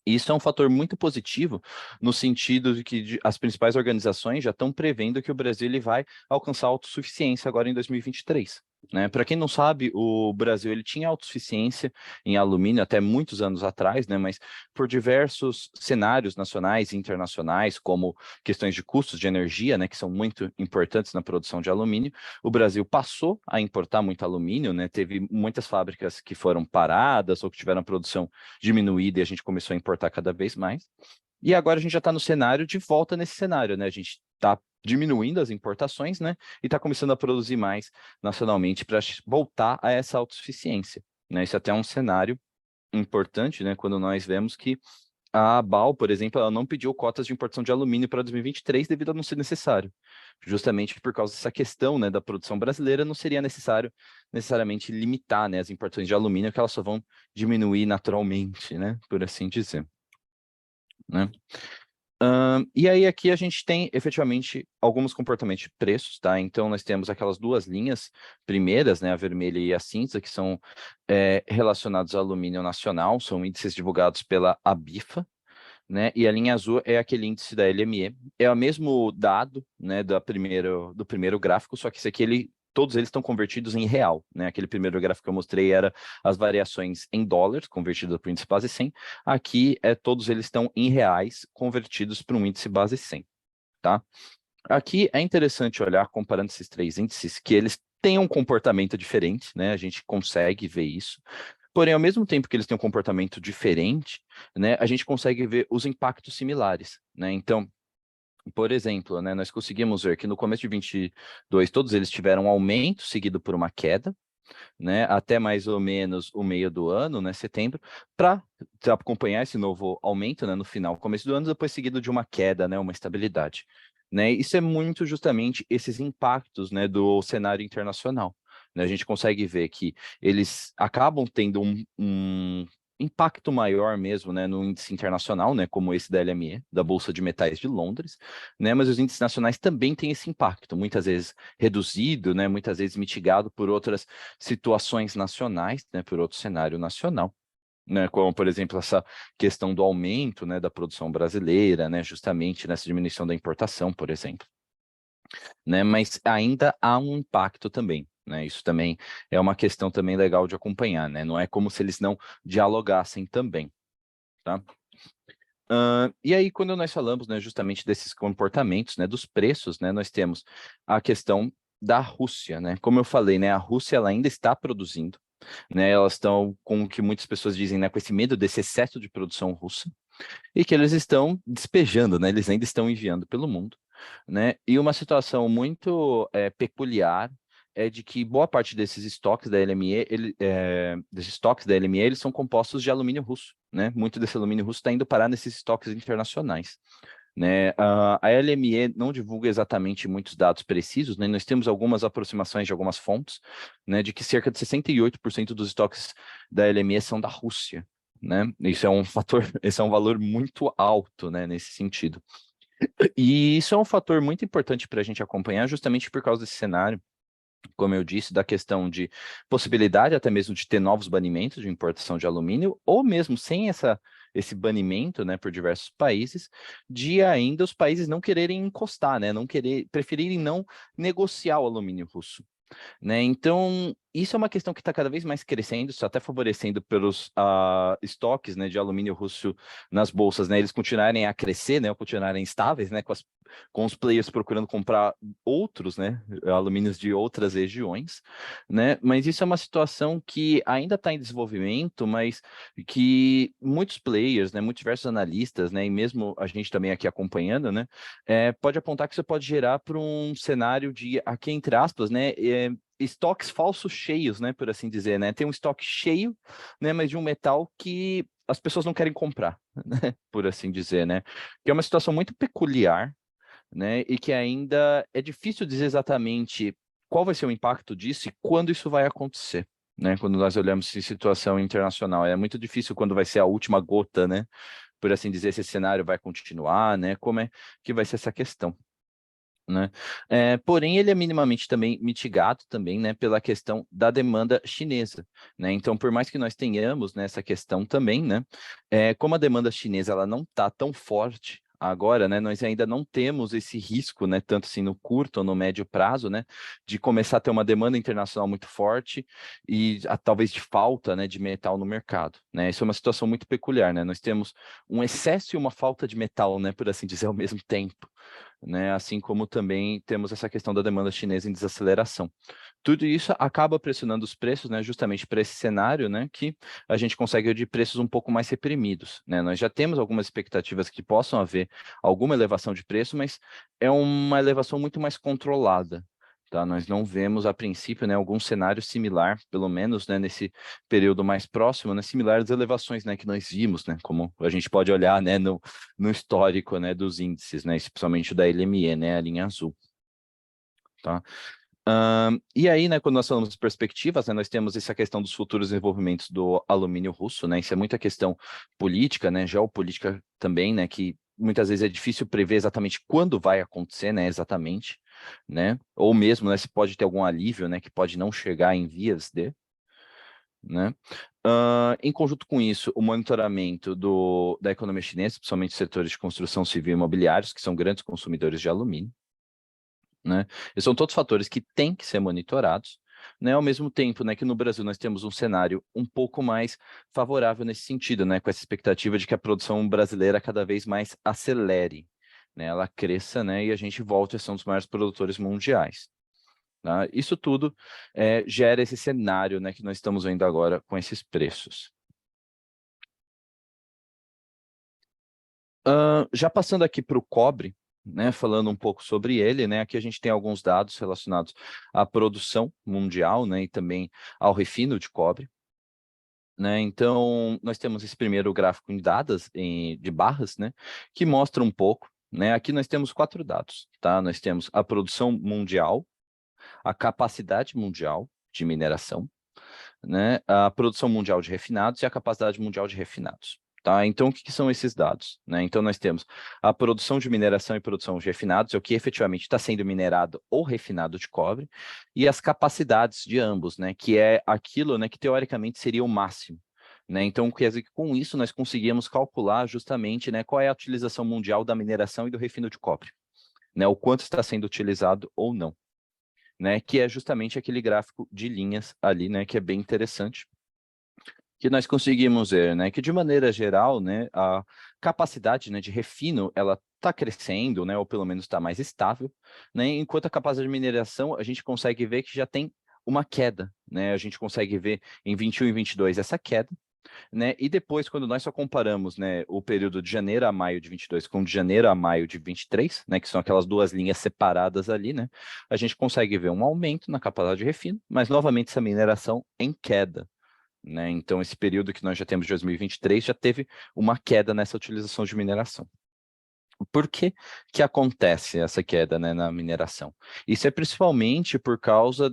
E isso é um fator muito positivo no sentido de que as principais organizações já estão prevendo que o Brasil ele vai alcançar autossuficiência agora em 2023. Né? Para quem não sabe, o Brasil ele tinha autossuficiência em alumínio até muitos anos atrás, né? Mas por diversos cenários nacionais e internacionais, como questões de custos de energia, né? Que são muito importantes na produção de alumínio, o Brasil passou a importar muito alumínio, né? Teve muitas fábricas que foram paradas ou que tiveram a produção diminuída e a gente começou a importar cada vez mais. E agora a gente já está no cenário de volta nesse cenário, né? A gente está diminuindo as importações, né? E está começando a produzir mais nacionalmente para voltar a essa autossuficiência, né? Isso até é um cenário importante, né? Quando nós vemos que a ABAL, por exemplo, ela não pediu cotas de importação de alumínio para 2023 devido a não ser necessário. Justamente por causa dessa questão, né, da produção brasileira, não seria necessário necessariamente limitar, né, as importações de alumínio, que elas só vão diminuir naturalmente, né, por assim dizer. Né? E aí aqui a gente tem efetivamente alguns comportamentos de preços, tá? Então nós temos aquelas duas linhas primeiras, né, a vermelha e a cinza, que são relacionados ao alumínio nacional, são índices divulgados pela ABIFA, né? E a linha azul é aquele índice da LME, é o mesmo dado, né, do primeiro gráfico, só que esse aqui todos eles estão convertidos em real, né? Aquele primeiro gráfico que eu mostrei era as variações em dólares, convertido para o índice base 100. Aqui, todos eles estão em reais, convertidos para um índice base 100, tá? Aqui é interessante olhar, comparando esses três índices, que eles têm um comportamento diferente, né? A gente consegue ver isso. Porém, ao mesmo tempo que eles têm um comportamento diferente, né, a gente consegue ver os impactos similares, né? Então, por exemplo, né, nós conseguimos ver que no começo de 22 todos eles tiveram um aumento seguido por uma queda, né, até mais ou menos o meio do ano, né, setembro, para acompanhar esse novo aumento, né, no final, começo do ano, depois seguido de uma queda, né, uma estabilidade. Né? Isso é muito justamente esses impactos, né, do cenário internacional. né? A gente consegue ver que eles acabam tendo um impacto maior mesmo, né, no índice internacional, né, como esse da LME, da Bolsa de Metais de Londres, né, mas os índices nacionais também têm esse impacto, muitas vezes reduzido, né, muitas vezes mitigado por outras situações nacionais, né, por outro cenário nacional, né, como, por exemplo, essa questão do aumento, né, da produção brasileira, né, justamente nessa diminuição da importação, por exemplo, né, mas ainda há um impacto também, né, isso também é uma questão também legal de acompanhar, né, não é como se eles não dialogassem também, tá? E aí, quando nós falamos, né, justamente desses comportamentos, né, dos preços, né, nós temos a questão da Rússia, né, como eu falei, né, a Rússia ela ainda está produzindo, né, elas estão com o que muitas pessoas dizem, né, com esse medo desse excesso de produção russa, e que eles estão despejando, né, eles ainda estão enviando pelo mundo, né, e uma situação muito peculiar é de que boa parte desses estoques da LME, desses estoques da LME, eles são compostos de alumínio russo, né, muito desse alumínio russo está indo parar nesses estoques internacionais. Né, a LME não divulga exatamente muitos dados precisos, né, nós temos algumas aproximações de algumas fontes, né, de que cerca de 68% dos estoques da LME são da Rússia, né, isso é um fator, esse é um valor muito alto, né, nesse sentido. E isso é um fator muito importante para a gente acompanhar, justamente por causa desse cenário, como eu disse, da questão de possibilidade até mesmo de ter novos banimentos de importação de alumínio, ou mesmo sem esse banimento, né, por diversos países, de ainda os países não quererem encostar, né, preferirem não negociar o alumínio russo, né? Então, isso é uma questão que está cada vez mais crescendo, está até favorecendo pelos estoques, né, de alumínio russo nas bolsas, né, eles continuarem a crescer, né, ou continuarem estáveis, né, com os players procurando comprar outros, né, alumínios de outras regiões, né, mas isso é uma situação que ainda está em desenvolvimento, mas que muitos players, né, muitos diversos analistas, né, e mesmo a gente também aqui acompanhando, né, pode apontar que isso pode gerar para um cenário de, aqui entre aspas, né, estoques falsos cheios, né, por assim dizer, né, tem um estoque cheio, né, mas de um metal que as pessoas não querem comprar, né, por assim dizer, né, que é uma situação muito peculiar, né, e que ainda é difícil dizer exatamente qual vai ser o impacto disso e quando isso vai acontecer, né, quando nós olhamos em situação internacional, é muito difícil quando vai ser a última gota, né, por assim dizer, se esse cenário vai continuar, né, como é que vai ser essa questão, né? Porém, ele é minimamente também mitigado também, né, pela questão da demanda chinesa, né? Então, por mais que nós tenhamos nessa questão também, né, como a demanda chinesa ela não está tão forte agora, né, nós ainda não temos esse risco, né, tanto assim no curto ou no médio prazo, né, de começar a ter uma demanda internacional muito forte e talvez de falta, né, de metal no mercado, né? Isso é uma situação muito peculiar, né? Nós temos um excesso e uma falta de metal, né, por assim dizer, ao mesmo tempo, né? Assim como também temos essa questão da demanda chinesa em desaceleração. Tudo isso acaba pressionando os preços, né, justamente para esse cenário, né, que a gente consegue de preços um pouco mais reprimidos, né? Nós já temos algumas expectativas que possam haver alguma elevação de preço, mas é uma elevação muito mais controlada. Tá, nós não vemos a princípio, né, algum cenário similar, pelo menos, né, nesse período mais próximo, né, similar às elevações, né, que nós vimos, né, como a gente pode olhar, né, no histórico, né, dos índices, né, especialmente da LME, né, a linha azul, tá? E aí, né, quando nós falamos de perspectivas, né, nós temos essa questão dos futuros desenvolvimentos do alumínio russo, né, isso é muita questão política, né, geopolítica também, né, que muitas vezes é difícil prever exatamente quando vai acontecer, né, exatamente, né, ou mesmo, né, se pode ter algum alívio, né, que pode não chegar em vias de, né. Em conjunto com isso, o monitoramento da economia chinesa, principalmente setores de construção civil e imobiliários, que são grandes consumidores de alumínio, né? Esses são todos fatores que têm que ser monitorados, né? Ao mesmo tempo, né, que no Brasil nós temos um cenário um pouco mais favorável nesse sentido, né? Com essa expectativa de que a produção brasileira cada vez mais acelere, né? Ela cresça, né? E a gente volte a ser um dos maiores produtores mundiais. Tá? Isso tudo gera esse cenário, né, que nós estamos vendo agora com esses preços. Já passando aqui para o cobre, né, falando um pouco sobre ele, né, aqui a gente tem alguns dados relacionados à produção mundial, né, e também ao refino de cobre, né, então nós temos esse primeiro gráfico em dadas, de barras, né, que mostra um pouco, né, aqui nós temos 4 dados, tá, nós temos a produção mundial, a capacidade mundial, de mineração, né, a produção mundial de refinados e a capacidade mundial de refinados. Tá? Então, o que são esses dados? Né? Então, nós temos a produção de mineração e produção de refinados, é o que efetivamente está sendo minerado ou refinado de cobre, e as capacidades de ambos, né, que é aquilo, né, que teoricamente seria o máximo. Né? Então, quer dizer que com isso nós conseguimos calcular justamente, né, qual é a utilização mundial da mineração e do refino de cobre, né, o quanto está sendo utilizado ou não. Né, que é justamente aquele gráfico de linhas ali, né, que é bem interessante, que nós conseguimos ver, né, que de maneira geral, né, a capacidade, né, de refino, ela está crescendo, né, ou pelo menos está mais estável, né, enquanto a capacidade de mineração, a gente consegue ver que já tem uma queda, né, a gente consegue ver em 21 e 22 essa queda, né, e depois, quando nós só comparamos, né, o período de janeiro a maio de 22 com de janeiro a maio de 23, né, que são aquelas duas linhas separadas ali, né, a gente consegue ver um aumento na capacidade de refino, mas novamente essa mineração em queda, né, então esse período que nós já temos de 2023 já teve uma queda nessa utilização de mineração. Por que que acontece essa queda, né, na mineração? Isso é principalmente por causa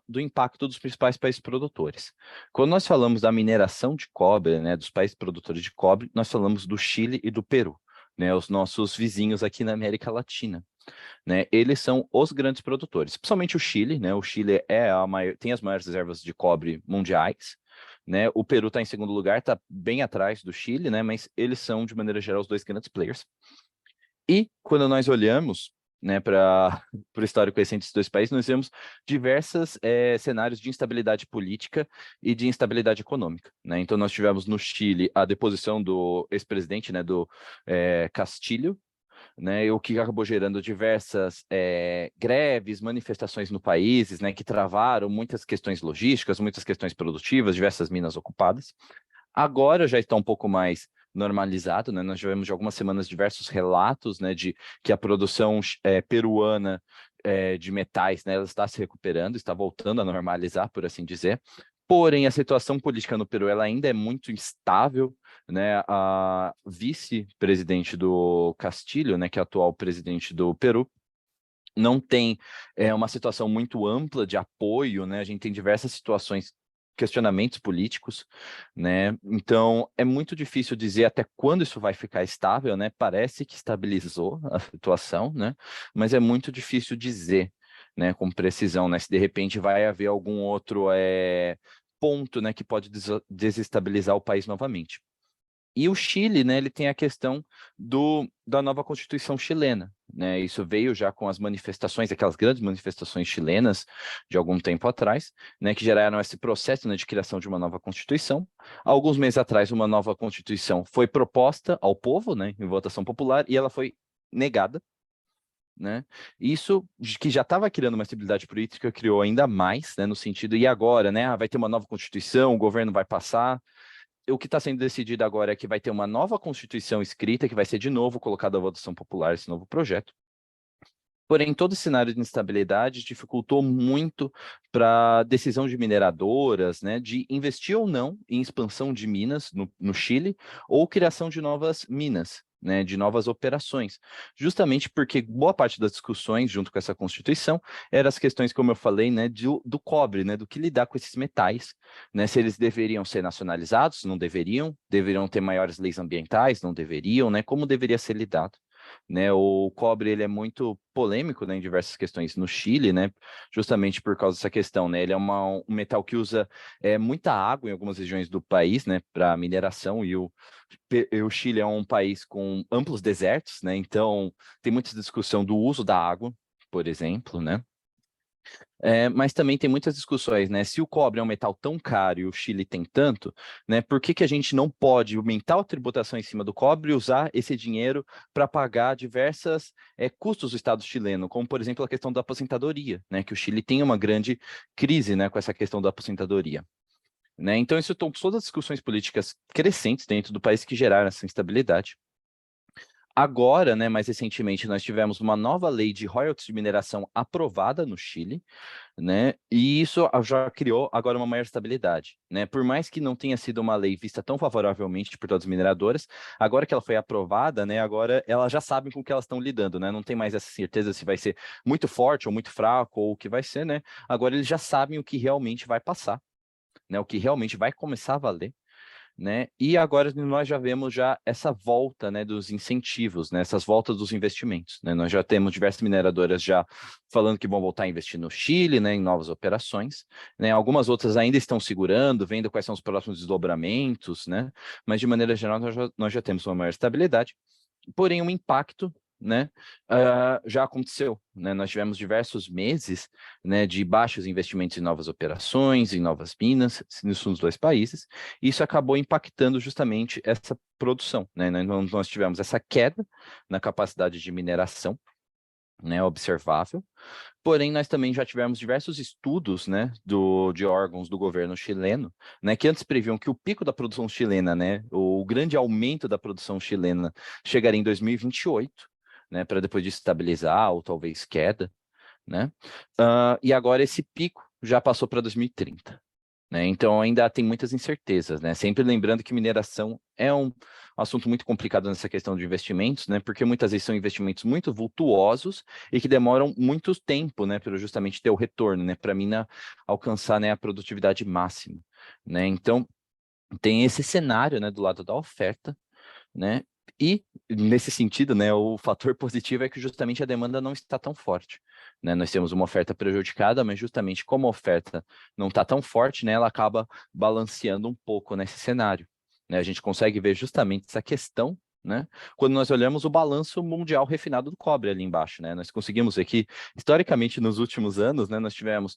do impacto dos principais países produtores. Quando nós falamos da mineração de cobre, né, dos países produtores de cobre, nós falamos do Chile e do Peru, né, os nossos vizinhos aqui na América Latina. Né, eles são os grandes produtores, principalmente o Chile, né, o Chile tem as maiores reservas de cobre mundiais, né, o Peru está em segundo lugar, está bem atrás do Chile, né, mas eles são, de maneira geral, os dois grandes players. E quando nós olhamos, né, para o histórico recente dos dois países, nós vemos diversos cenários de instabilidade política e de instabilidade econômica. Né? Então, nós tivemos no Chile a deposição do ex-presidente, né, do Castilho, né, o que acabou gerando diversas greves, manifestações no país, né, que travaram muitas questões logísticas, muitas questões produtivas, diversas minas ocupadas. Agora já está um pouco mais normalizado, né? Nós tivemos de algumas semanas diversos relatos, né, de que a produção peruana de metais, né, ela está se recuperando, está voltando a normalizar, por assim dizer. Porém, a situação política no Peru ela ainda é muito instável, né? A vice-presidente do Castilho, né, que é o atual presidente do Peru, não tem uma situação muito ampla de apoio, né? A gente tem diversas situações, questionamentos políticos, né? Então é muito difícil dizer até quando isso vai ficar estável, né? Parece que estabilizou a situação, né? Mas é muito difícil dizer, né? Com precisão, né? Se de repente vai haver algum outro ponto, né? Que pode desestabilizar o país novamente. E o Chile, né, ele tem a questão da nova Constituição chilena, né, isso veio já com as manifestações, aquelas grandes manifestações chilenas de algum tempo atrás, né, que geraram esse processo, né, de criação de uma nova Constituição. Há alguns meses atrás, uma nova Constituição foi proposta ao povo, né, em votação popular, e ela foi negada, né? Isso que já estava criando uma estabilidade política, criou ainda mais, né, no sentido, e agora, né, vai ter uma nova Constituição, o governo vai passar. O que está sendo decidido agora é que vai ter uma nova Constituição escrita, que vai ser de novo colocada à votação popular esse novo projeto. Porém, todo esse cenário de instabilidade dificultou muito para a decisão de mineradoras, né, de investir ou não em expansão de minas no Chile ou criação de novas minas, né, de novas operações, justamente porque boa parte das discussões junto com essa Constituição eram as questões, como eu falei, né, do cobre, né, do que lidar com esses metais, né, se eles deveriam ser nacionalizados, não deveriam ter maiores leis ambientais, não deveriam, né, como deveria ser lidado. Né, o cobre ele é muito polêmico, né, em diversas questões no Chile, né, justamente por causa dessa questão, né, ele é um metal que usa muita água em algumas regiões do país, né, para mineração, e o Chile é um país com amplos desertos, né, então tem muita discussão do uso da água, por exemplo, né. Mas também tem muitas discussões, né? Se o cobre é um metal tão caro e o Chile tem tanto, né? Por que que a gente não pode aumentar a tributação em cima do cobre e usar esse dinheiro para pagar diversos custos do Estado chileno, como, por exemplo, a questão da aposentadoria, né? Que o Chile tem uma grande crise, né? Com essa questão da aposentadoria. Né? Então, isso são todas as discussões políticas crescentes dentro do país que geraram essa instabilidade. Agora, né, mais recentemente, nós tivemos uma nova lei de royalties de mineração aprovada no Chile, né, e isso já criou agora uma maior estabilidade, né, por mais que não tenha sido uma lei vista tão favoravelmente por todas as mineradoras, agora que ela foi aprovada, né, agora elas já sabem com o que elas estão lidando, né, não tem mais essa certeza se vai ser muito forte ou muito fraco ou o que vai ser, né, agora eles já sabem o que realmente vai passar, né, o que realmente vai começar a valer, né? E agora nós já vemos já essa volta, né, dos incentivos, né, essas voltas dos investimentos, né? Nós já temos diversas mineradoras já falando que vão voltar a investir no Chile, né, em novas operações, né? Algumas outras ainda estão segurando, vendo quais são os próximos desdobramentos, né? Mas de maneira geral nós já temos uma maior estabilidade, porém um impacto, né, já aconteceu, né? Nós tivemos diversos meses, né, de baixos investimentos em novas operações, em novas minas, nos dois países, e isso acabou impactando justamente essa produção, né? Nós tivemos essa queda na capacidade de mineração, né, observável. Porém, nós também já tivemos diversos estudos, né, de órgãos do governo chileno, né, que antes previam que o pico da produção chilena, né, o grande aumento da produção chilena chegaria em 2028, né, para depois de estabilizar ou talvez queda, né, e agora esse pico já passou para 2030. Né? Então ainda tem muitas incertezas, né? Sempre lembrando que mineração é um assunto muito complicado nessa questão de investimentos, né? Porque muitas vezes são investimentos muito vultuosos e que demoram muito tempo, né? Para justamente ter o retorno, né? Para a mina alcançar, né, a produtividade máxima, né? Então tem esse cenário, né, do lado da oferta, né? E nesse sentido, né, o fator positivo é que justamente a demanda não está tão forte, né? Nós temos uma oferta prejudicada, mas justamente como a oferta não está tão forte, né, ela acaba balanceando um pouco nesse cenário, né? A gente consegue ver justamente essa questão, né, quando nós olhamos o balanço mundial refinado do cobre ali embaixo, né? Nós conseguimos ver que, historicamente, nos últimos anos, né, nós tivemos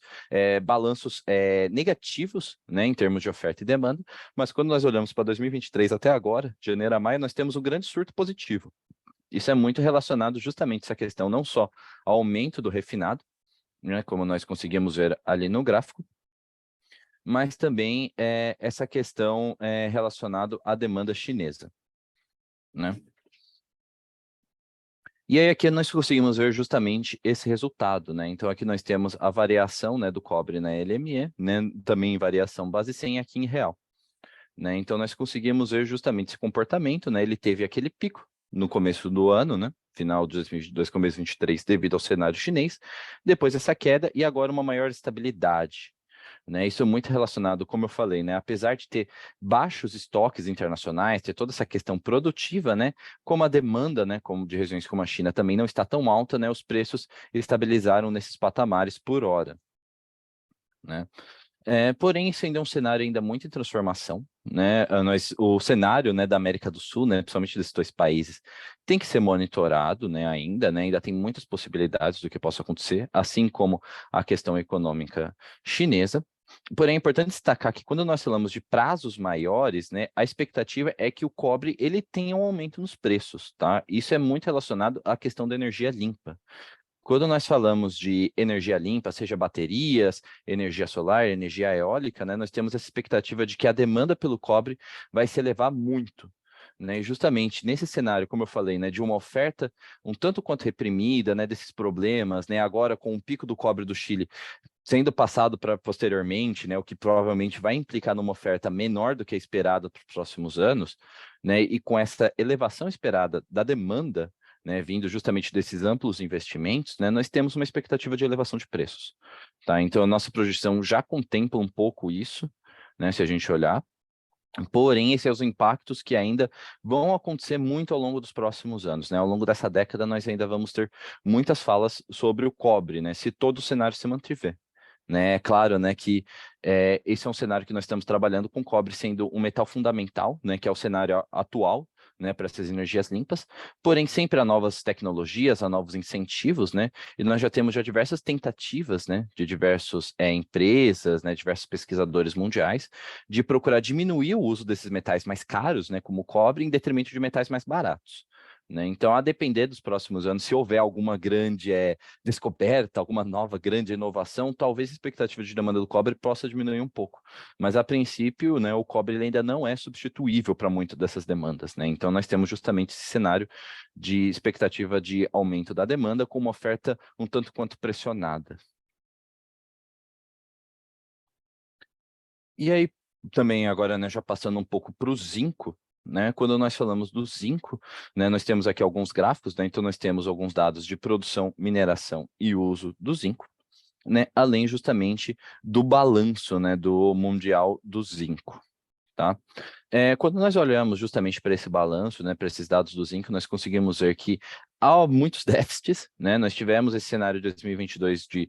balanços negativos, né, em termos de oferta e demanda, mas quando nós olhamos para 2023 até agora, de janeiro a maio, nós temos um grande surto positivo. Isso é muito relacionado justamente a essa questão, não só ao aumento do refinado, né, como nós conseguimos ver ali no gráfico, mas também essa questão relacionada à demanda chinesa, né? E aí aqui nós conseguimos ver justamente esse resultado, né? Então aqui nós temos a variação, né, do cobre na LME, né, também variação base 100 aqui em real. Né? Então, nós conseguimos ver justamente esse comportamento, né? Ele teve aquele pico no começo do ano, né? Final de 2022, começo de 2023, devido ao cenário chinês, depois essa queda e agora uma maior estabilidade. Né? Isso é muito relacionado, como eu falei, né? Apesar de ter baixos estoques internacionais, ter toda essa questão produtiva, né? Como a demanda, né? Como de regiões como a China também não está tão alta, né? Os preços estabilizaram nesses patamares por hora, né? Porém, isso ainda é um cenário ainda muito em transformação, né? O cenário, né, da América do Sul, né, principalmente desses dois países, tem que ser monitorado, né, ainda, né? Ainda tem muitas possibilidades do que possa acontecer, assim como a questão econômica chinesa. Porém, é importante destacar que quando nós falamos de prazos maiores, né, a expectativa é que o cobre ele tenha um aumento nos preços, tá? Isso é muito relacionado à questão da energia limpa. Quando nós falamos de energia limpa, seja baterias, energia solar, energia eólica, né, nós temos essa expectativa de que a demanda pelo cobre vai se elevar muito. Né, e justamente nesse cenário, como eu falei, né, de uma oferta um tanto quanto reprimida, né, desses problemas, né, agora com o pico do cobre do Chile sendo passado para posteriormente, né, o que provavelmente vai implicar numa oferta menor do que a esperada para os próximos anos, né, e com essa elevação esperada da demanda, né, vindo justamente desses amplos investimentos, né, nós temos uma expectativa de elevação de preços, tá? Então, a nossa projeção já contempla um pouco isso, né, se a gente olhar. Porém, esses são os impactos que ainda vão acontecer muito ao longo dos próximos anos, né? Ao longo dessa década, nós ainda vamos ter muitas falas sobre o cobre, né? Se todo o cenário se mantiver. Né? É claro, né, que esse é um cenário que nós estamos trabalhando com cobre sendo um metal fundamental, né, que é o cenário atual, né, para essas energias limpas, porém sempre há novas tecnologias, há novos incentivos, né, e nós já temos diversas tentativas, né, de diversas empresas, né, diversos pesquisadores mundiais, de procurar diminuir o uso desses metais mais caros, né, como o cobre, em detrimento de metais mais baratos. né? Então, a depender dos próximos anos, se houver alguma grande descoberta, alguma nova grande inovação, talvez a expectativa de demanda do cobre possa diminuir um pouco. Mas, a princípio, né, o cobre ele ainda não é substituível para muitas dessas demandas, né? Então, nós temos justamente esse cenário de expectativa de aumento da demanda com uma oferta um tanto quanto pressionada. E aí, também agora, né, já passando um pouco para o zinco, né, quando nós falamos do zinco, né, nós temos aqui alguns gráficos, né, então nós temos alguns dados de produção, mineração e uso do zinco, né, além justamente do balanço, né, do mundial do zinco, tá? Quando nós olhamos justamente para esse balanço, né, para esses dados do zinco, nós conseguimos ver que há muitos déficits, né, nós tivemos esse cenário de 2022 de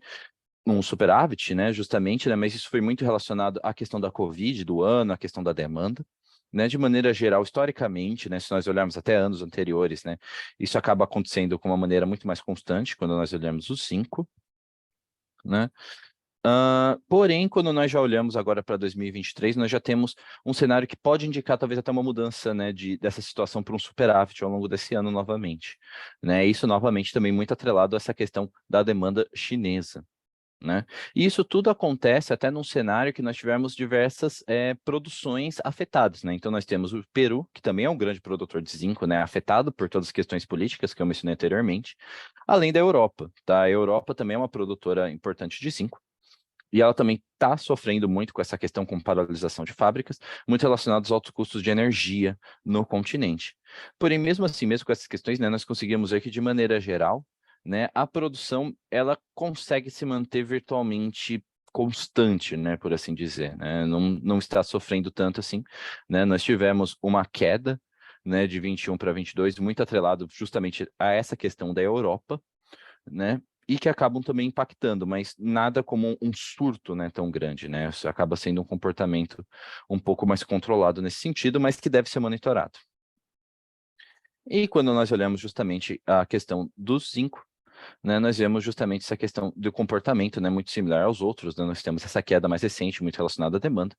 um superávit, né, justamente, né, mas isso foi muito relacionado à questão da Covid do ano, à questão da demanda, né, de maneira geral, historicamente, né, se nós olharmos até anos anteriores, né, isso acaba acontecendo com uma maneira muito mais constante quando nós olhamos os 5, né, porém, quando nós já olhamos agora para 2023, nós já temos um cenário que pode indicar talvez até uma mudança, né, dessa situação para um superávit ao longo desse ano novamente, né, isso novamente também muito atrelado a essa questão da demanda chinesa, né? E isso tudo acontece até num cenário que nós tivemos diversas produções afetadas, né? Então nós temos o Peru, que também é um grande produtor de zinco, né? Afetado por todas as questões políticas que eu mencionei anteriormente, além da Europa, tá? A Europa também é uma produtora importante de zinco, e ela também está sofrendo muito com essa questão com paralisação de fábricas, muito relacionados aos altos custos de energia no continente. Porém, mesmo assim, mesmo com essas questões, né, nós conseguimos ver que, de maneira geral, né, a produção ela consegue se manter virtualmente constante, né, por assim dizer, né, não está sofrendo tanto assim, né, nós tivemos uma queda, né, de 21 para 22, muito atrelado justamente a essa questão da Europa, né, e que acabam também impactando, mas nada como um surto, né, tão grande, né, isso acaba sendo um comportamento um pouco mais controlado nesse sentido, mas que deve ser monitorado. E quando nós olhamos justamente a questão dos 5, né, nós vemos justamente essa questão do comportamento, né, muito similar aos outros, né, nós temos essa queda mais recente, muito relacionada à demanda,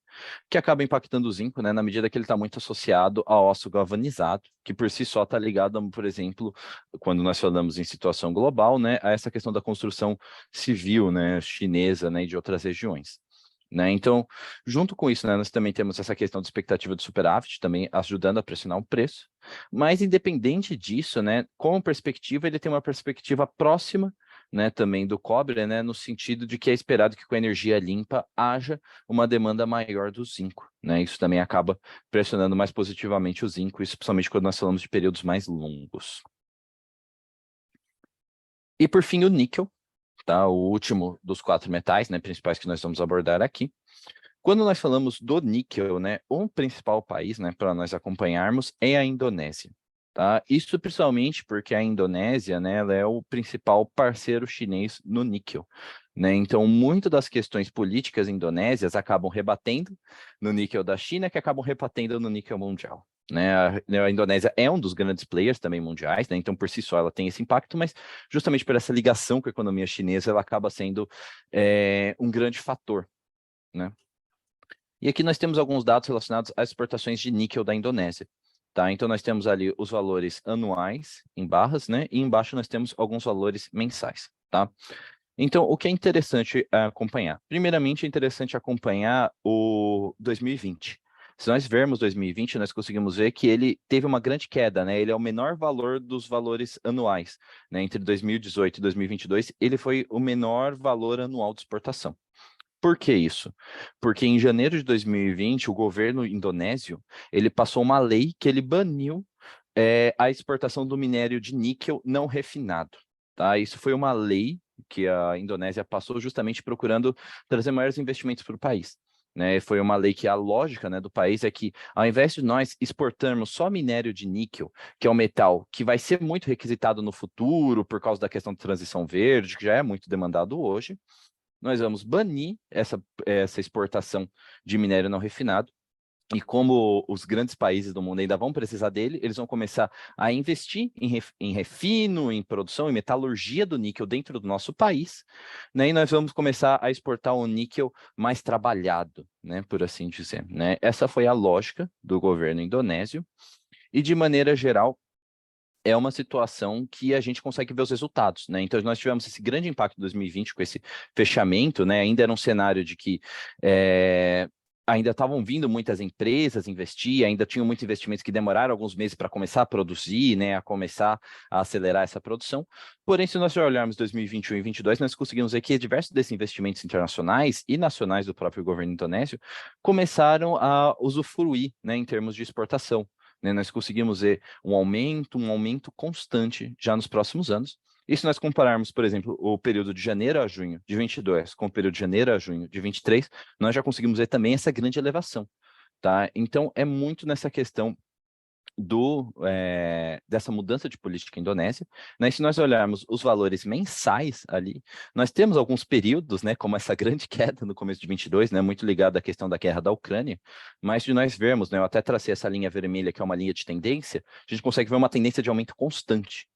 que acaba impactando o zinco, né, na medida que ele está muito associado ao ósseo galvanizado, que por si só está ligado, por exemplo, quando nós falamos em situação global, né, a essa questão da construção civil, né, chinesa, né, e de outras regiões. Né? Então, junto com isso, né, nós também temos essa questão de expectativa de superávit, também ajudando a pressionar o preço, mas independente disso, né, como perspectiva, ele tem uma perspectiva próxima, né, também do cobre, né, no sentido de que é esperado que com a energia limpa haja uma demanda maior do zinco, né, isso também acaba pressionando mais positivamente o zinco, isso principalmente quando nós falamos de períodos mais longos. E por fim, o níquel, tá, o último dos 4 metais, né, principais que nós vamos abordar aqui. Quando nós falamos do níquel, né, o principal país, né, para nós acompanharmos é a Indonésia, tá? Isso principalmente porque a Indonésia, né, ela é o principal parceiro chinês no níquel, né? Então, muito das questões políticas indonésias acabam rebatendo no níquel da China, que acabam rebatendo no níquel mundial. Né, a Indonésia é um dos grandes players também mundiais, né, então por si só ela tem esse impacto, mas justamente por essa ligação com a economia chinesa, ela acaba sendo um grande fator, né? E aqui nós temos alguns dados relacionados às exportações de níquel da Indonésia. Tá? Então, nós temos ali os valores anuais em barras, né? E embaixo nós temos alguns valores mensais. Tá? Então, o que é interessante acompanhar? Primeiramente, é interessante acompanhar o 2020. Se nós vermos 2020, nós conseguimos ver que ele teve uma grande queda, né? Ele é o menor valor dos valores anuais, né? Entre 2018 e 2022, ele foi o menor valor anual de exportação. Por que isso? Porque em janeiro de 2020, o governo indonésio, ele passou uma lei que ele baniu a exportação do minério de níquel não refinado. Tá? Isso foi uma lei que a Indonésia passou justamente procurando trazer maiores investimentos para o país. Né? Foi uma lei que a lógica, né, do país é que, ao invés de nós exportarmos só minério de níquel, que é um metal que vai ser muito requisitado no futuro por causa da questão de transição verde, que já é muito demandado hoje, nós vamos banir essa exportação de minério não refinado. E como os grandes países do mundo ainda vão precisar dele, eles vão começar a investir em refino, em produção, em metalurgia do níquel dentro do nosso país, né? E nós vamos começar a exportar o níquel mais trabalhado, né? Por assim dizer, né? Essa foi a lógica do governo indonésio. E de maneira geral, é uma situação que a gente consegue ver os resultados, né? Então, nós tivemos esse grande impacto em 2020 com esse fechamento, né? Ainda era um cenário de que ainda estavam vindo muitas empresas investir, ainda tinham muitos investimentos que demoraram alguns meses para começar a produzir, né? A começar a acelerar essa produção. Porém, se nós já olharmos 2021 e 2022, nós conseguimos ver que diversos desses investimentos internacionais e nacionais do próprio governo indonésio começaram a usufruir, né? Em termos de exportação. Né, nós conseguimos ver um aumento constante já nos próximos anos. E se nós compararmos, por exemplo, o período de janeiro a junho de 22 com o período de janeiro a junho de 23, nós já conseguimos ver também essa grande elevação. Tá? Então, é muito nessa questão dessa mudança de política indonésia, né? Se nós olharmos os valores mensais ali, nós temos alguns períodos, né, como essa grande queda no começo de 22, né, muito ligada à questão da guerra da Ucrânia, mas de nós vermos, né, eu até tracei essa linha vermelha, que é uma linha de tendência, a gente consegue ver uma tendência de aumento constante.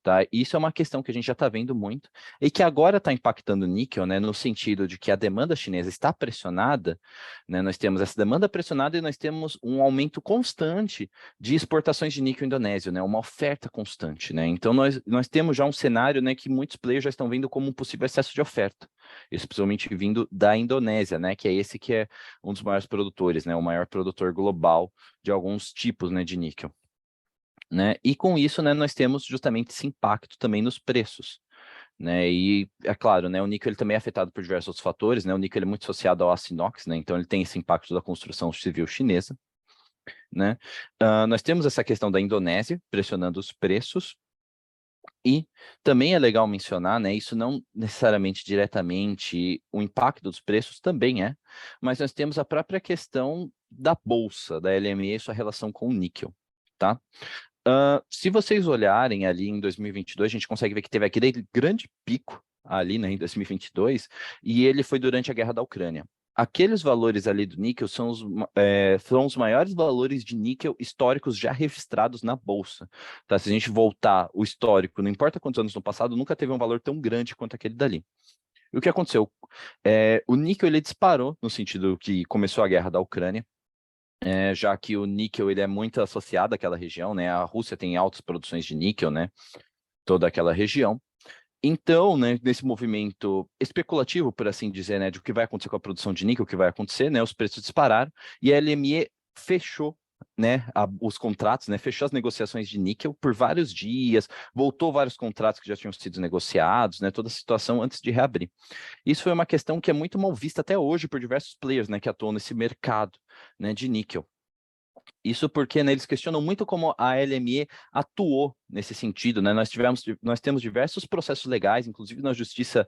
Tá? Isso é uma questão que a gente já está vendo muito e que agora está impactando o níquel, né, no sentido de que a demanda chinesa está pressionada, né, nós temos essa demanda pressionada e nós temos um aumento constante de exportações de níquel indonésio, né, uma oferta constante. Né? Então, nós temos já um cenário, né, que muitos players já estão vendo como um possível excesso de oferta, especialmente vindo da Indonésia, né, que é esse que é um dos maiores produtores, né, o maior produtor global de alguns tipos, né, de níquel. Né? E com isso, né, nós temos justamente esse impacto também nos preços. Né? E é claro, né, o níquel ele também é afetado por diversos outros fatores, né? O níquel é muito associado ao aço inox, né? Então ele tem esse impacto da construção civil chinesa. Né? Nós temos essa questão da Indonésia pressionando os preços. E também é legal mencionar, né, isso não necessariamente diretamente, o impacto dos preços também é, mas nós temos a própria questão da bolsa, da LME e sua relação com o níquel. Tá? Se vocês olharem ali em 2022, a gente consegue ver que teve aquele grande pico ali, né, em 2022, e ele foi durante a guerra da Ucrânia. Aqueles valores ali do níquel são os maiores valores de níquel históricos já registrados na Bolsa. Tá? Se a gente voltar o histórico, não importa quantos anos no passado, nunca teve um valor tão grande quanto aquele dali. E o que aconteceu? O níquel ele disparou no sentido que começou a guerra da Ucrânia, já que o níquel ele é muito associado àquela região, né? A Rússia tem altas produções de níquel, né? Toda aquela região. Então, né, nesse movimento especulativo, por assim dizer, né, de o que vai acontecer com a produção de níquel, o que vai acontecer, né, os preços dispararam e a LME fechou, né, os contratos, né, fechou as negociações de níquel por vários dias, voltou vários contratos que já tinham sido negociados, né, toda a situação antes de reabrir. Isso foi uma questão que é muito mal vista até hoje por diversos players, né, que atuam nesse mercado, né, de níquel. Isso porque, né, eles questionam muito como a LME atuou nesse sentido, né? Nós temos diversos processos legais, inclusive na justiça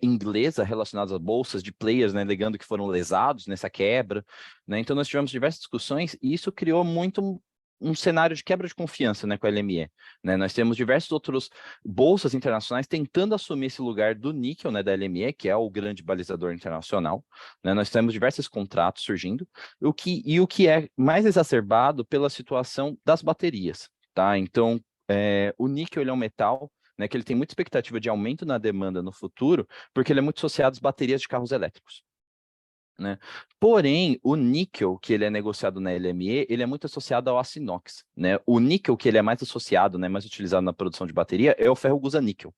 inglesa, relacionados a bolsas de players, né, alegando que foram lesados nessa quebra, né? Então nós tivemos diversas discussões e isso criou muito um cenário de quebra de confiança, né, com a LME, né? Nós temos diversos outros bolsas internacionais tentando assumir esse lugar do níquel, né, da LME, que é o grande balizador internacional, né? Nós temos diversos contratos surgindo, o que é mais exacerbado pela situação das baterias, tá? Então, o níquel ele é um metal, né, que ele tem muita expectativa de aumento na demanda no futuro, porque ele é muito associado às baterias de carros elétricos. Né? Porém, o níquel que ele é negociado na LME, ele é muito associado ao aço inox, né? O níquel que ele é mais associado, né, mais utilizado na produção de bateria é o ferro gusa-níquel,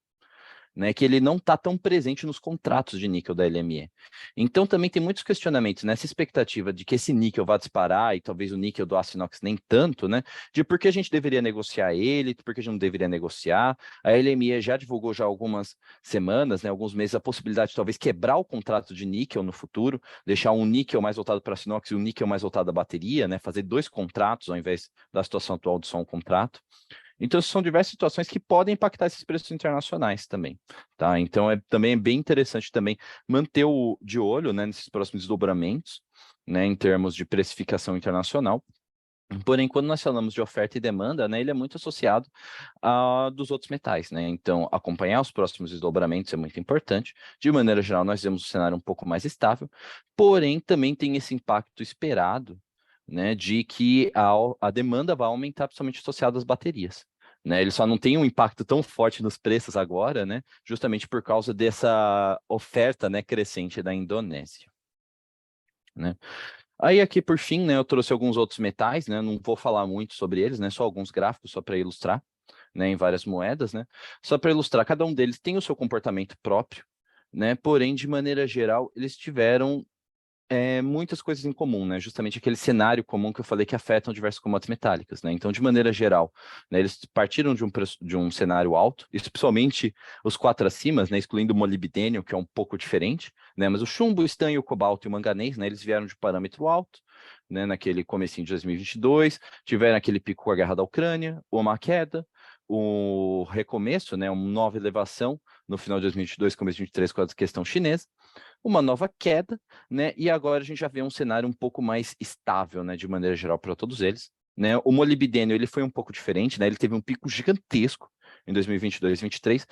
né, que ele não está tão presente nos contratos de níquel da LME. Então também tem muitos questionamentos nessa expectativa de que esse níquel vá disparar e talvez o níquel do aço inox nem tanto, né, de por que a gente deveria negociar ele, por que a gente não deveria negociar. A LME já divulgou já há algumas semanas, né, alguns meses, a possibilidade de talvez quebrar o contrato de níquel no futuro, deixar um níquel mais voltado para aço inox e um níquel mais voltado à bateria, né, fazer dois contratos ao invés da situação atual de só um contrato. Então, são diversas situações que podem impactar esses preços internacionais também, tá? Então, também é bem interessante também manter de olho, né, nesses próximos desdobramentos, né, em termos de precificação internacional. Porém, quando nós falamos de oferta e demanda, né, ele é muito associado a dos outros metais, né? Então, acompanhar os próximos desdobramentos é muito importante. De maneira geral, nós vemos um cenário um pouco mais estável, porém, também tem esse impacto esperado, né, de que a demanda vai aumentar, principalmente associado às baterias. Né, ele só não tem um impacto tão forte nos preços agora, né, justamente por causa dessa oferta, né, crescente da Indonésia. Né. Aí aqui, por fim, né, eu trouxe alguns outros metais, né, não vou falar muito sobre eles, né, só alguns gráficos só para ilustrar. né, em várias moedas, né? Só para ilustrar, cada um deles tem o seu comportamento próprio, né? Porém, de maneira geral, eles tiveram muitas coisas em comum, né? Justamente aquele cenário comum que eu falei que afetam diversas commodities metálicas, né? Então, de maneira geral, né, eles partiram de um cenário alto, especialmente os quatro acima, né? Excluindo o molibdênio, que é um pouco diferente, né? Mas o chumbo, o estanho, o cobalto e o manganês, né? Eles vieram de parâmetro alto, né? Naquele comecinho de 2022, tiveram aquele pico com a guerra da Ucrânia, uma queda, o recomeço, né? Uma nova elevação no final de 2022, começo de 2023, com a questão chinesa, uma nova queda, né? E agora a gente já vê um cenário um pouco mais estável, né? De maneira geral para todos eles, né? O molibdênio ele foi um pouco diferente, né? Ele teve um pico gigantesco em 2022 e 2023,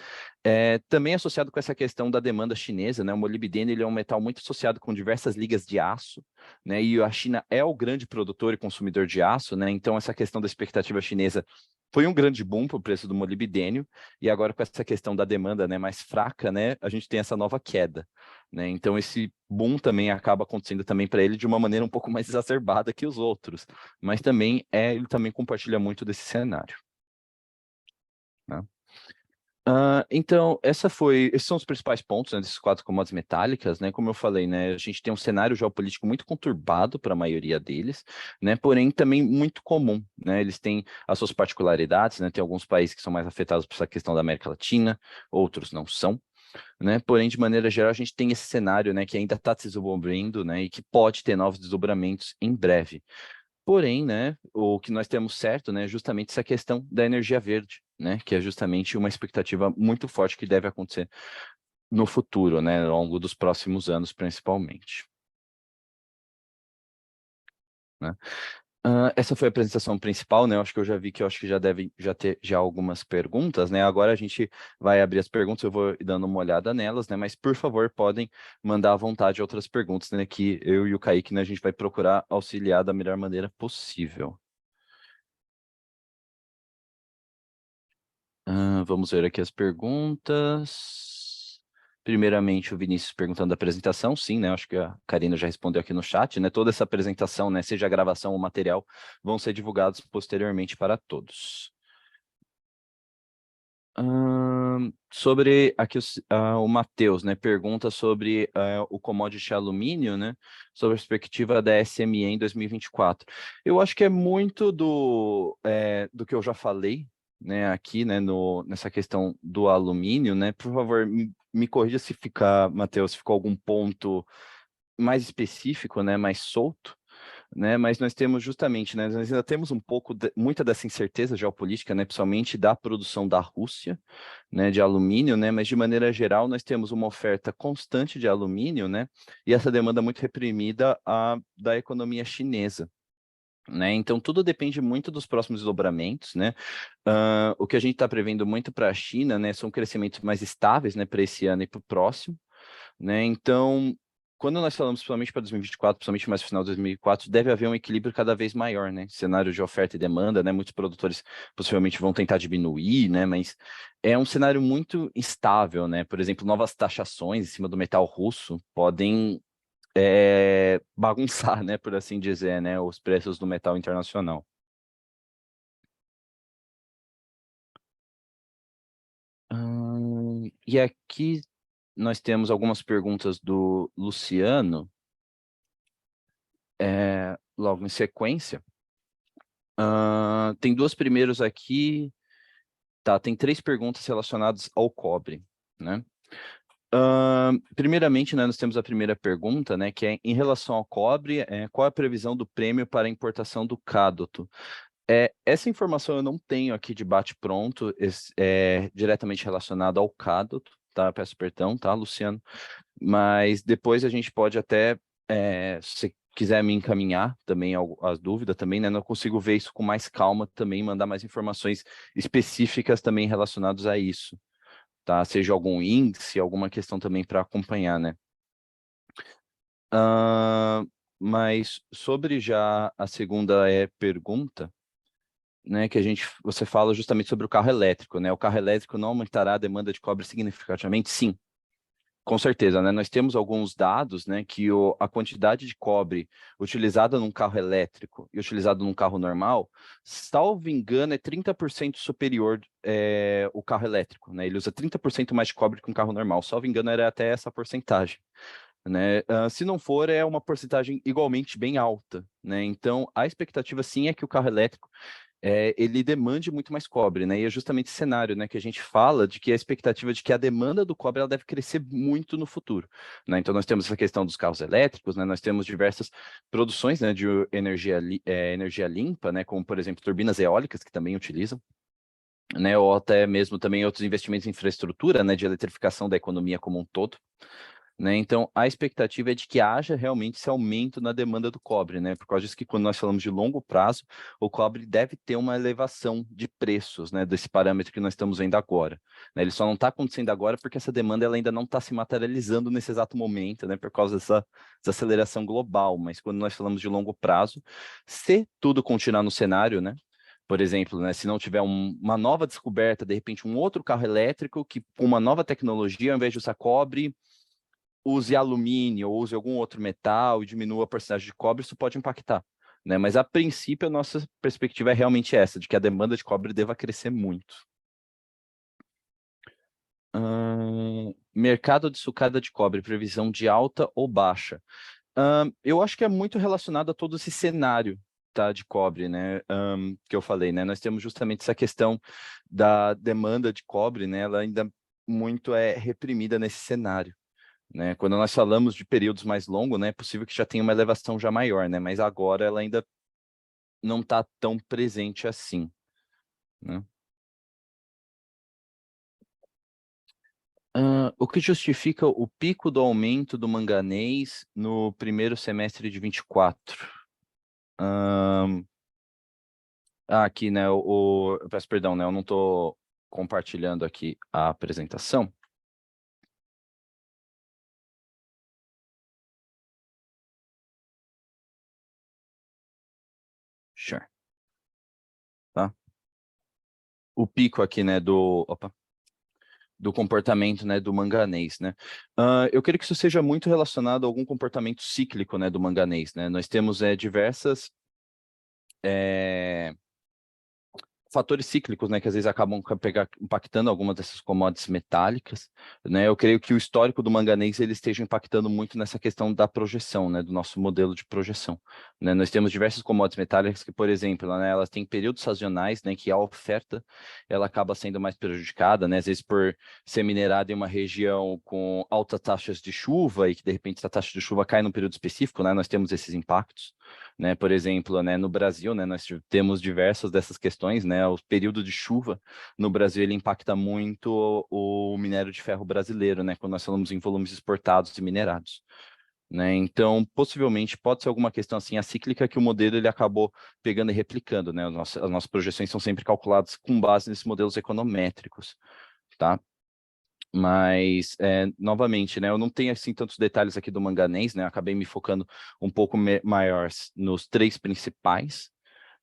também associado com essa questão da demanda chinesa, né? O molibdênio ele é um metal muito associado com diversas ligas de aço, né? E a China é o grande produtor e consumidor de aço, né? Então essa questão da expectativa chinesa foi um grande boom para o preço do molibdênio, e agora com essa questão da demanda, né, mais fraca, né, a gente tem essa nova queda, né? Então esse boom também acaba acontecendo também para ele de uma maneira um pouco mais exacerbada que os outros, mas também ele também compartilha muito desse cenário, né? Então, esses são os principais pontos, né, desses quatro commodities metálicas, né? Como eu falei, né, a gente tem um cenário geopolítico muito conturbado para a maioria deles, né? Porém, também muito comum, né? Eles têm as suas particularidades, né? Tem alguns países que são mais afetados por essa questão da América Latina, outros não são, né? Porém, de maneira geral, a gente tem esse cenário, né, que ainda está se desenvolvendo, né, e que pode ter novos desdobramentos em breve. Porém, né, o que nós temos certo, né, é justamente essa questão da energia verde, né, que é justamente uma expectativa muito forte que deve acontecer no futuro, né, ao longo dos próximos anos, principalmente, né? Essa foi a apresentação principal, né? Eu acho que eu já vi que eu acho que já devem já ter já algumas perguntas, né? Agora a gente vai abrir as perguntas, eu vou dando uma olhada nelas, né? Mas por favor, podem mandar à vontade outras perguntas, né? Que eu e o Kaique, né, a gente vai procurar auxiliar da melhor maneira possível. Vamos ver aqui as perguntas. Primeiramente, o Vinícius perguntando da apresentação, sim, né? Acho que a Karina já respondeu aqui no chat, né? Toda essa apresentação, né? Seja a gravação ou material, vão ser divulgados posteriormente para todos. Sobre aqui o Matheus, né? Pergunta sobre o commodity alumínio, né? Sobre a perspectiva da SME em 2024. Eu acho que é muito do que eu já falei, né? Aqui, né? Nessa questão do alumínio, né? Por favor, me corrija se ficar, Matheus, se ficou algum ponto mais específico, né? Mais solto, né? Mas nós temos justamente, né? Nós ainda temos muita dessa incerteza geopolítica, né? Principalmente da produção da Rússia, né? De alumínio, né? Mas de maneira geral nós temos uma oferta constante de alumínio, né? E essa demanda muito reprimida da economia chinesa, né? Então tudo depende muito dos próximos desdobramentos, né? O que a gente está prevendo muito para a China, né? São crescimentos mais estáveis, né? Para esse ano e para o próximo, né? Então, quando nós falamos principalmente para 2024, principalmente mais no final de 2024, deve haver um equilíbrio cada vez maior, né? Cenário de oferta e demanda, né? Muitos produtores possivelmente vão tentar diminuir, né? Mas é um cenário muito instável, né? Por exemplo, novas taxações em cima do metal russo podem bagunçar, né? Por assim dizer, né? Os preços do metal internacional. E aqui nós temos algumas perguntas do Luciano, logo em sequência. Tem duas primeiras aqui. Tá, tem três perguntas relacionadas ao cobre, né? Primeiramente, né, nós temos a primeira pergunta, né, que é em relação ao cobre, qual é a previsão do prêmio para a importação do cádoto? Essa informação eu não tenho aqui de bate-pronto, diretamente relacionada ao cádoto, tá? Peço perdão, tá, Luciano? Mas depois a gente pode até, se quiser me encaminhar também as dúvidas também, né? Não consigo ver isso com mais calma também, mandar mais informações específicas também relacionadas a isso, tá? Seja algum índice, alguma questão também para acompanhar, né? Mas sobre já a segunda pergunta, né, que você fala justamente sobre o carro elétrico, né? O carro elétrico não aumentará a demanda de cobre significativamente? Sim, Com certeza, né? Nós temos alguns dados, né, que a quantidade de cobre utilizada num carro elétrico e utilizado num carro normal, salvo engano, é 30% superior o carro elétrico, né? Ele usa 30% mais de cobre que um carro normal. Salvo engano, era até essa porcentagem, né? Se não for, é uma porcentagem igualmente bem alta, né? Então, a expectativa sim é que o carro elétrico ele demande muito mais cobre, né? E é justamente esse cenário, né, que a gente fala de que a expectativa de que a demanda do cobre ela deve crescer muito no futuro, né? Então nós temos essa questão dos carros elétricos, né? Nós temos diversas produções, né, de energia limpa, né? Como por exemplo turbinas eólicas que também utilizam, né? Ou até mesmo também outros investimentos em infraestrutura, né, de eletrificação da economia como um todo, né? Então, a expectativa é de que haja realmente esse aumento na demanda do cobre, né? Por causa disso que quando nós falamos de longo prazo, o cobre deve ter uma elevação de preços, né? Desse parâmetro que nós estamos vendo agora, né? Ele só não está acontecendo agora porque essa demanda ela ainda não está se materializando nesse exato momento, né? Por causa dessa aceleração global. Mas quando nós falamos de longo prazo, se tudo continuar no cenário, né? Por exemplo, né, se não tiver uma nova descoberta, de repente um outro carro elétrico que com uma nova tecnologia, ao invés de usar cobre, use alumínio ou use algum outro metal e diminua a porcentagem de cobre, isso pode impactar, né? Mas a princípio a nossa perspectiva é realmente essa, de que a demanda de cobre deva crescer muito. Mercado de sucata de cobre, previsão de alta ou baixa? Eu acho que é muito relacionado a todo esse cenário, tá, de cobre, né, que eu falei, né? Nós temos justamente essa questão da demanda de cobre, né? Ela ainda muito é reprimida nesse cenário, né? Quando nós falamos de períodos mais longos, né, é possível que já tenha uma elevação já maior, né? Mas agora ela ainda não está tão presente assim, né? O que justifica o pico do aumento do manganês no primeiro semestre de 24? Aqui, né, eu peço perdão, né, eu não estou compartilhando aqui a apresentação. Sure. Tá? O pico aqui, né, do comportamento, né, do manganês, né? Eu creio que isso seja muito relacionado a algum comportamento cíclico, né, do manganês, né? Nós temos diversas fatores cíclicos, né, que às vezes acabam impactando algumas dessas commodities metálicas, né? Eu creio que o histórico do manganês ele esteja impactando muito nessa questão da projeção, né, do nosso modelo de projeção, né? Nós temos diversas commodities metálicas que, por exemplo, né, elas têm períodos sazonais, né, que a oferta ela acaba sendo mais prejudicada, né? Às vezes por ser minerada em uma região com altas taxas de chuva e que de repente essa taxa de chuva cai num período específico, né? Nós temos esses impactos, né? Por exemplo, né, no Brasil, né, nós temos diversas dessas questões, né? O período de chuva no Brasil ele impacta muito o minério de ferro brasileiro, né? Quando nós falamos em volumes exportados e minerados, né? Então, possivelmente pode ser alguma questão assim acíclica que o modelo ele acabou pegando e replicando, né? As nossas projeções são sempre calculadas com base nesses modelos econométricos, tá? Mas, novamente, né, eu não tenho assim tantos detalhes aqui do manganês, né? Acabei me focando um pouco maior nos três principais,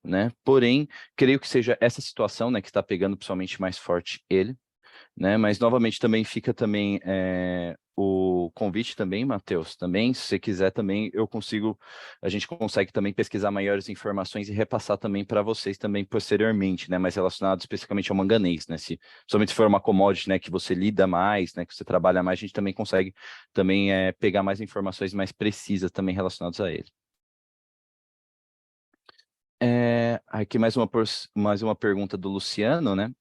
né? Porém, creio que seja essa situação, né, que está pegando principalmente mais forte ele, né? Mas novamente também fica também o convite também, Matheus, também, se você quiser também, a gente consegue também pesquisar maiores informações e repassar também para vocês também posteriormente, né? Mais relacionado especificamente ao manganês, né? Somente se for uma commodity, né, que você lida mais, né, que você trabalha mais, a gente também consegue também pegar mais informações mais precisas também relacionadas a ele. Aqui mais uma pergunta do Luciano, né?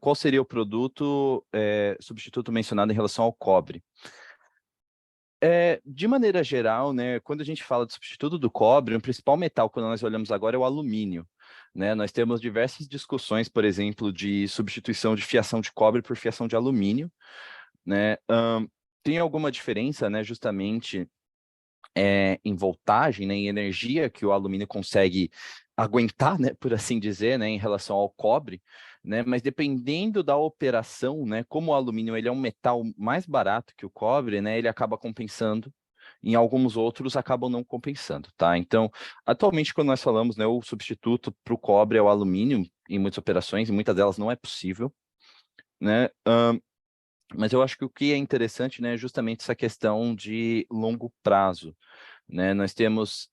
Qual seria o produto substituto mencionado em relação ao cobre? De maneira geral, né, quando a gente fala de substituto do cobre, o principal metal, quando nós olhamos agora, é o alumínio, né? Nós temos diversas discussões, por exemplo, de substituição de fiação de cobre por fiação de alumínio, né? Tem alguma diferença, né, justamente em voltagem, né, em energia que o alumínio consegue aguentar, né, por assim dizer, né, em relação ao cobre, né, mas dependendo da operação, né, como o alumínio ele é um metal mais barato que o cobre, né, ele acaba compensando, em alguns outros acabam não compensando, tá? Então, atualmente quando nós falamos, né, o substituto para o cobre é o alumínio, em muitas operações, em muitas delas não é possível, né? Mas eu acho que o que é interessante, né, é justamente essa questão de longo prazo, né? Nós temos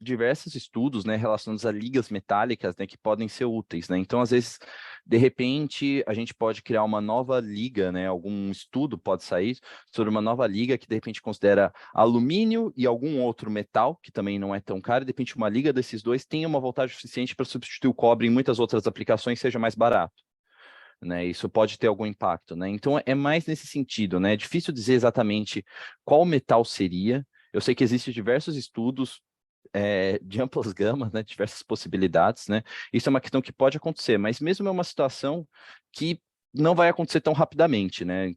diversos estudos, né, relacionados a ligas metálicas, né, que podem ser úteis, né? Então, às vezes, de repente, a gente pode criar uma nova liga, né? Algum estudo pode sair sobre uma nova liga que, de repente, considera alumínio e algum outro metal, que também não é tão caro, e, de repente, uma liga desses dois tenha uma voltagem suficiente para substituir o cobre em muitas outras aplicações, seja mais barato. Né, isso pode ter algum impacto, né? Então é mais nesse sentido, né? É difícil dizer exatamente qual metal seria. Eu sei que existem diversos estudos de amplas gamas, né? Diversas possibilidades, né? Isso é uma questão que pode acontecer, mas mesmo é uma situação que não vai acontecer tão rapidamente, né?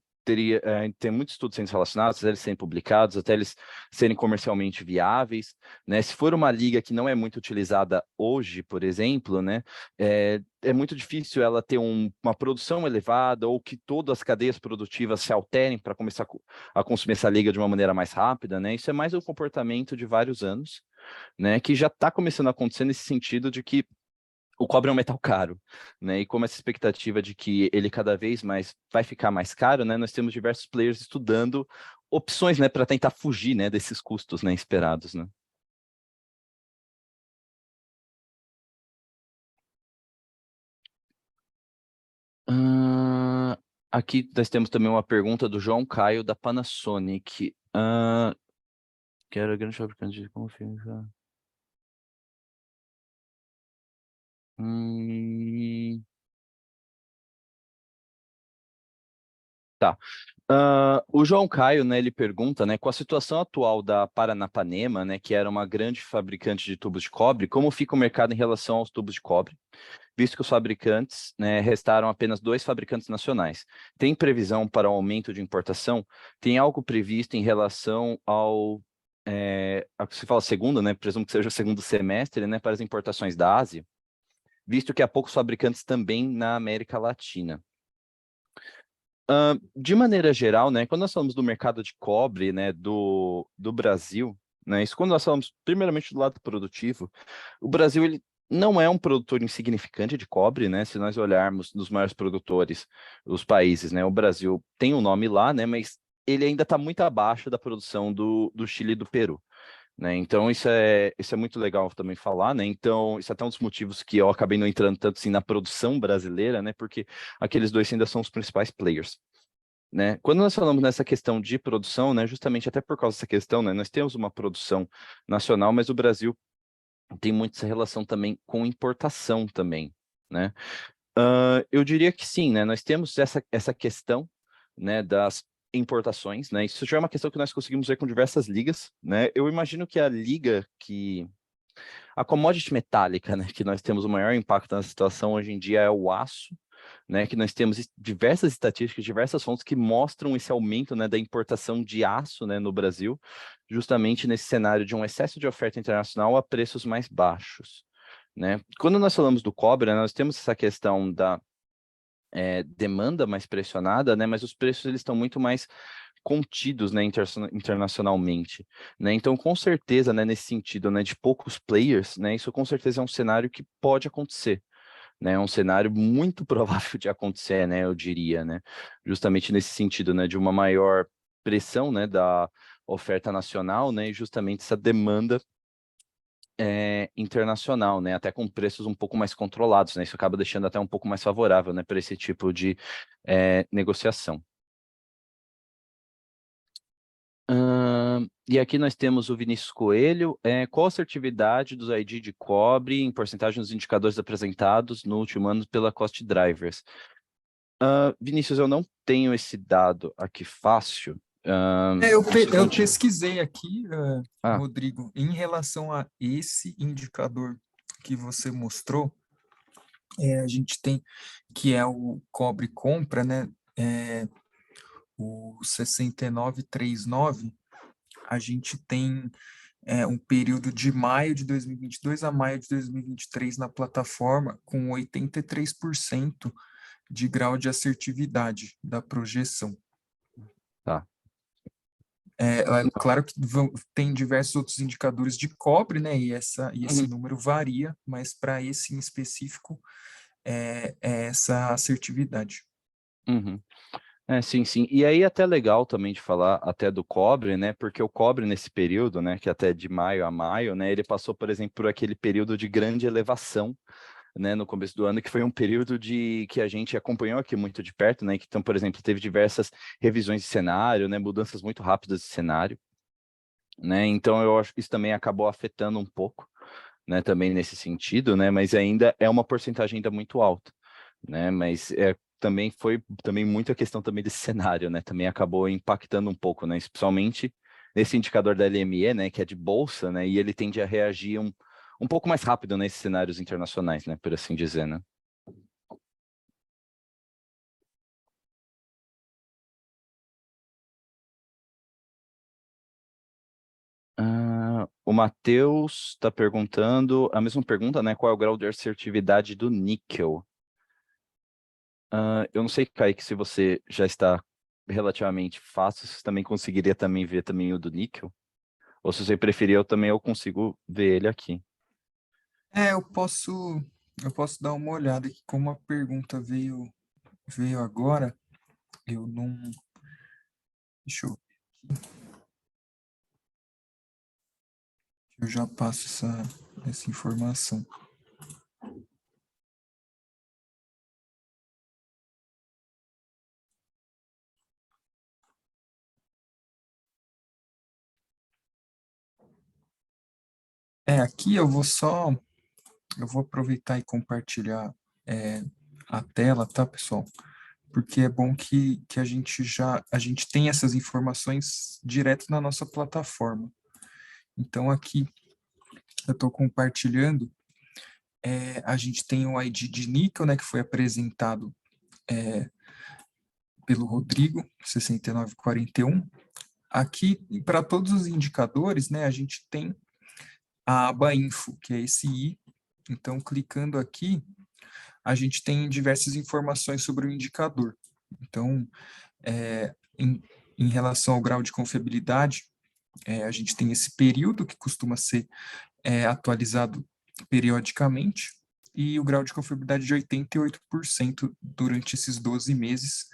Tem muitos estudos sendo relacionados, até eles serem publicados, até eles serem comercialmente viáveis, né? Se for uma liga que não é muito utilizada hoje, por exemplo, né? É muito difícil ela ter uma produção elevada ou que todas as cadeias produtivas se alterem para começar a consumir essa liga de uma maneira mais rápida, né? Isso é mais um comportamento de vários anos, né? Que já está começando a acontecer nesse sentido de que o cobre é um metal caro, né? E como essa expectativa de que ele cada vez mais vai ficar mais caro, né? Nós temos diversos players estudando opções, né, para tentar fugir, né, desses custos, né, esperados, né? Ah, aqui nós temos também uma pergunta do João Caio da Panasonic. Quero grande fabricante de confiança. Tá. O João Caio, né, ele pergunta, né, com a situação atual da Paranapanema, né, que era uma grande fabricante de tubos de cobre, como fica o mercado em relação aos tubos de cobre, visto que os fabricantes, né, restaram apenas 2 fabricantes nacionais. Tem previsão para o aumento de importação? Tem algo previsto em relação ao que se fala segundo, né, presumo que seja o segundo semestre, né, para as importações da Ásia, visto que há poucos fabricantes também na América Latina. De maneira geral, né, quando nós falamos do mercado de cobre, né, do Brasil, né, isso quando nós falamos primeiramente do lado produtivo, o Brasil ele não é um produtor insignificante de cobre, né, se nós olharmos nos maiores produtores, os países, né, o Brasil tem um nome lá, né, mas ele ainda está muito abaixo da produção do Chile e do Peru. Né, então isso é muito legal também falar, né? Então, isso é até um dos motivos que eu acabei não entrando tanto assim na produção brasileira, né? Porque aqueles dois ainda são os principais players. Né? Quando nós falamos nessa questão de produção, né, justamente até por causa dessa questão, né, nós temos uma produção nacional, mas o Brasil tem muito essa relação também com importação também, né? Eu diria que sim, né? Nós temos essa questão, né, das importações, né? Isso já é uma questão que nós conseguimos ver com diversas ligas, né? Eu imagino que a commodity metálica, né, que nós temos o maior impacto na situação hoje em dia é o aço, né, que nós temos diversas estatísticas, diversas fontes que mostram esse aumento, né, da importação de aço, né, no Brasil, justamente nesse cenário de um excesso de oferta internacional a preços mais baixos, né? Quando nós falamos do cobre, né, nós temos essa questão da demanda mais pressionada, né, mas os preços eles estão muito mais contidos, né, internacionalmente, né? Então, com certeza, né, nesse sentido, né, de poucos players, né, isso com certeza é um cenário que pode acontecer, né? É um cenário muito provável de acontecer, né, eu diria, né? Justamente nesse sentido, né, de uma maior pressão, né, da oferta nacional, né, e justamente essa demanda internacional, né, até com preços um pouco mais controlados, né? Isso acaba deixando até um pouco mais favorável, né, para esse tipo de negociação. E aqui nós temos o Vinícius Coelho. Qual a assertividade dos ID de cobre em porcentagem dos indicadores apresentados no último ano pela Cost Drivers? Vinícius, eu não tenho esse dado aqui fácil. Eu pesquisei aqui, Ah, Rodrigo, em relação a esse indicador que você mostrou, a gente tem, que é o cobre compra, né? O 6939, a gente tem um período de maio de 2022 a maio de 2023 na plataforma, com 83% de grau de assertividade da projeção. tá. Claro que tem diversos outros indicadores de cobre, né? E esse Uhum, número varia, mas para esse em específico é essa assertividade. uhum. Sim, sim. E aí até legal também de falar até do cobre, né? Porque o cobre nesse período, né, que até de maio a maio, né, ele passou, por exemplo, por aquele período de grande elevação, né, no começo do ano, que foi um período de que a gente acompanhou aqui muito de perto, né? Que então, por exemplo, teve diversas revisões de cenário, né, mudanças muito rápidas de cenário, né? Então eu acho que isso também acabou afetando um pouco, né, também nesse sentido, né? Mas ainda é uma porcentagem ainda muito alta, né? Mas também foi também muita questão também desse cenário, né? Também acabou impactando um pouco, né? Especialmente nesse indicador da LME, né? Que é de bolsa, né? E ele tende a reagir um pouco mais rápido nesses cenários internacionais, né? Por assim dizer, né? O Matheus está perguntando a mesma pergunta, né? Qual é o grau de assertividade do níquel? Eu não sei, Kaique, se você já está relativamente fácil, você também conseguiria também ver também o do níquel? Ou se você preferir, eu consigo ver ele aqui. É, eu posso dar uma olhada aqui, como a pergunta veio agora, eu não, deixa eu já passo essa informação. Aqui eu vou aproveitar e compartilhar é, a tela, tá, pessoal? Porque é bom que a gente tem essas informações direto na nossa plataforma. Então, aqui eu estou compartilhando, a gente tem o ID de níquel, né, que foi apresentado pelo Rodrigo, 6941. Aqui, para todos os indicadores, né, a gente tem a aba Info, que é esse I. Então, clicando aqui, a gente tem diversas informações sobre o indicador. Então, é, em, em relação ao grau de confiabilidade, a gente tem esse período que costuma ser atualizado periodicamente, e o grau de confiabilidade de 88% durante esses 12 meses,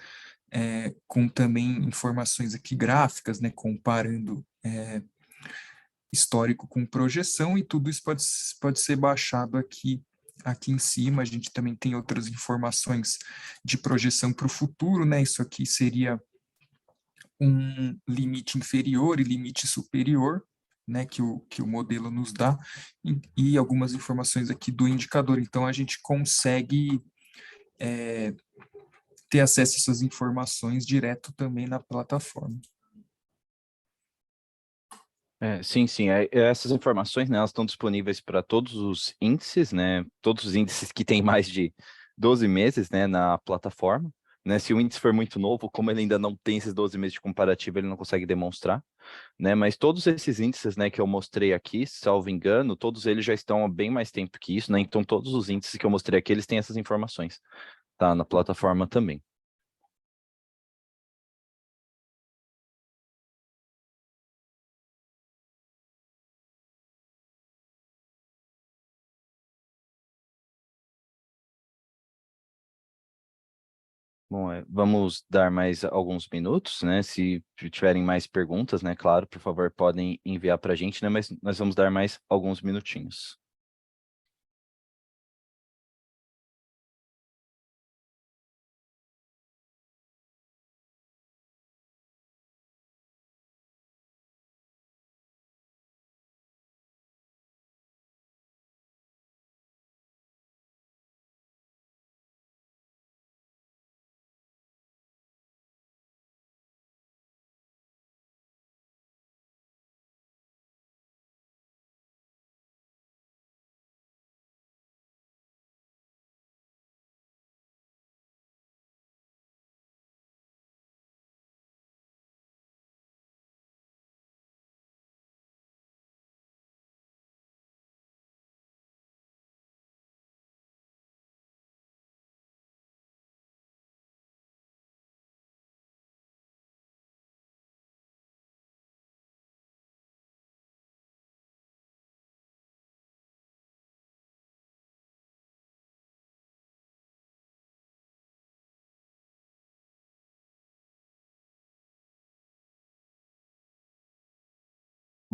com também informações aqui gráficas, né, comparando histórico com projeção, e tudo isso pode ser baixado aqui em cima. A gente também tem outras informações de projeção para o futuro, né? Isso aqui seria um limite inferior e limite superior, né, que o modelo nos dá, e algumas informações aqui do indicador. Então, a gente consegue ter acesso a essas informações direto também na plataforma. Sim, sim. Essas informações, né, elas estão disponíveis para todos os índices, né? Todos os índices que têm mais de 12 meses, né, na plataforma. Né, se o índice for muito novo, como ele ainda não tem esses 12 meses de comparativo, ele não consegue demonstrar, né? Mas todos esses índices, né, que eu mostrei aqui, salvo engano, todos eles já estão há bem mais tempo que isso, né? Então todos os índices que eu mostrei aqui, eles têm essas informações, tá? Na plataforma também. Bom, vamos dar mais alguns minutos, né? Se tiverem mais perguntas, né? Claro, por favor, podem enviar para a gente, né? Mas nós vamos dar mais alguns minutinhos.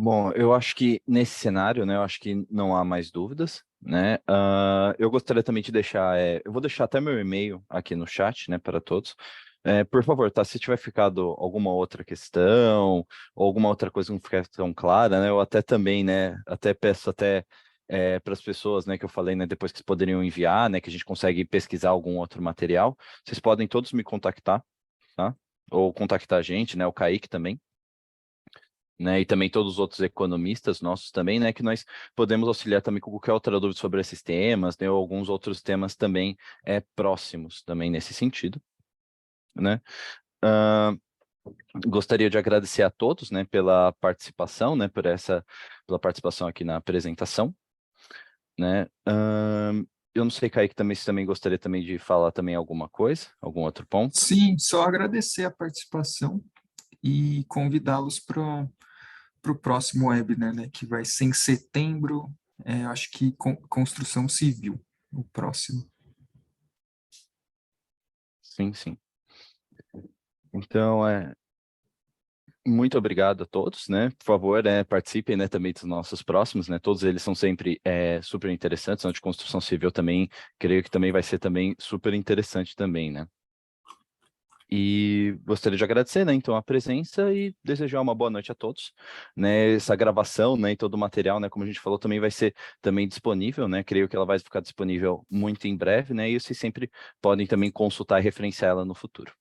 Bom, eu acho que nesse cenário, né, eu acho que não há mais dúvidas, né? Eu gostaria também de deixar, eu vou deixar até meu e-mail aqui no chat, né, para todos. Por favor, tá? Se tiver ficado alguma outra questão, ou alguma outra coisa que não ficar tão clara, né, eu até também, né, até peço até para as pessoas, né, que eu falei, né, depois que poderiam enviar, né, que a gente consegue pesquisar algum outro material, vocês podem todos me contactar, tá? Ou contactar a gente, né, o Kaique também, né, e também todos os outros economistas nossos também, né, que nós podemos auxiliar também com qualquer outra dúvida sobre esses temas, né, ou alguns outros temas também próximos também nesse sentido, né. Ah, gostaria de agradecer a todos, né, pela participação, né, pela participação aqui na apresentação, né. Eu não sei, Kaique, também se também gostaria também de falar também alguma coisa, algum outro ponto. Sim, só agradecer a participação e convidá-los para o próximo webinar, né, que vai ser em setembro, acho que construção civil, o próximo. Sim, sim. Então, muito obrigado a todos, né? Por favor, participem, né, também dos nossos próximos, né? Todos eles são sempre super interessantes. O de construção civil também, creio que também vai ser também super interessante também, né? E gostaria de agradecer, né, então, a presença e desejar uma boa noite a todos, né? Essa gravação, né, e todo o material, né, como a gente falou, também vai ser também disponível, né? Creio que ela vai ficar disponível muito em breve, né? E vocês sempre podem também consultar e referenciar ela no futuro.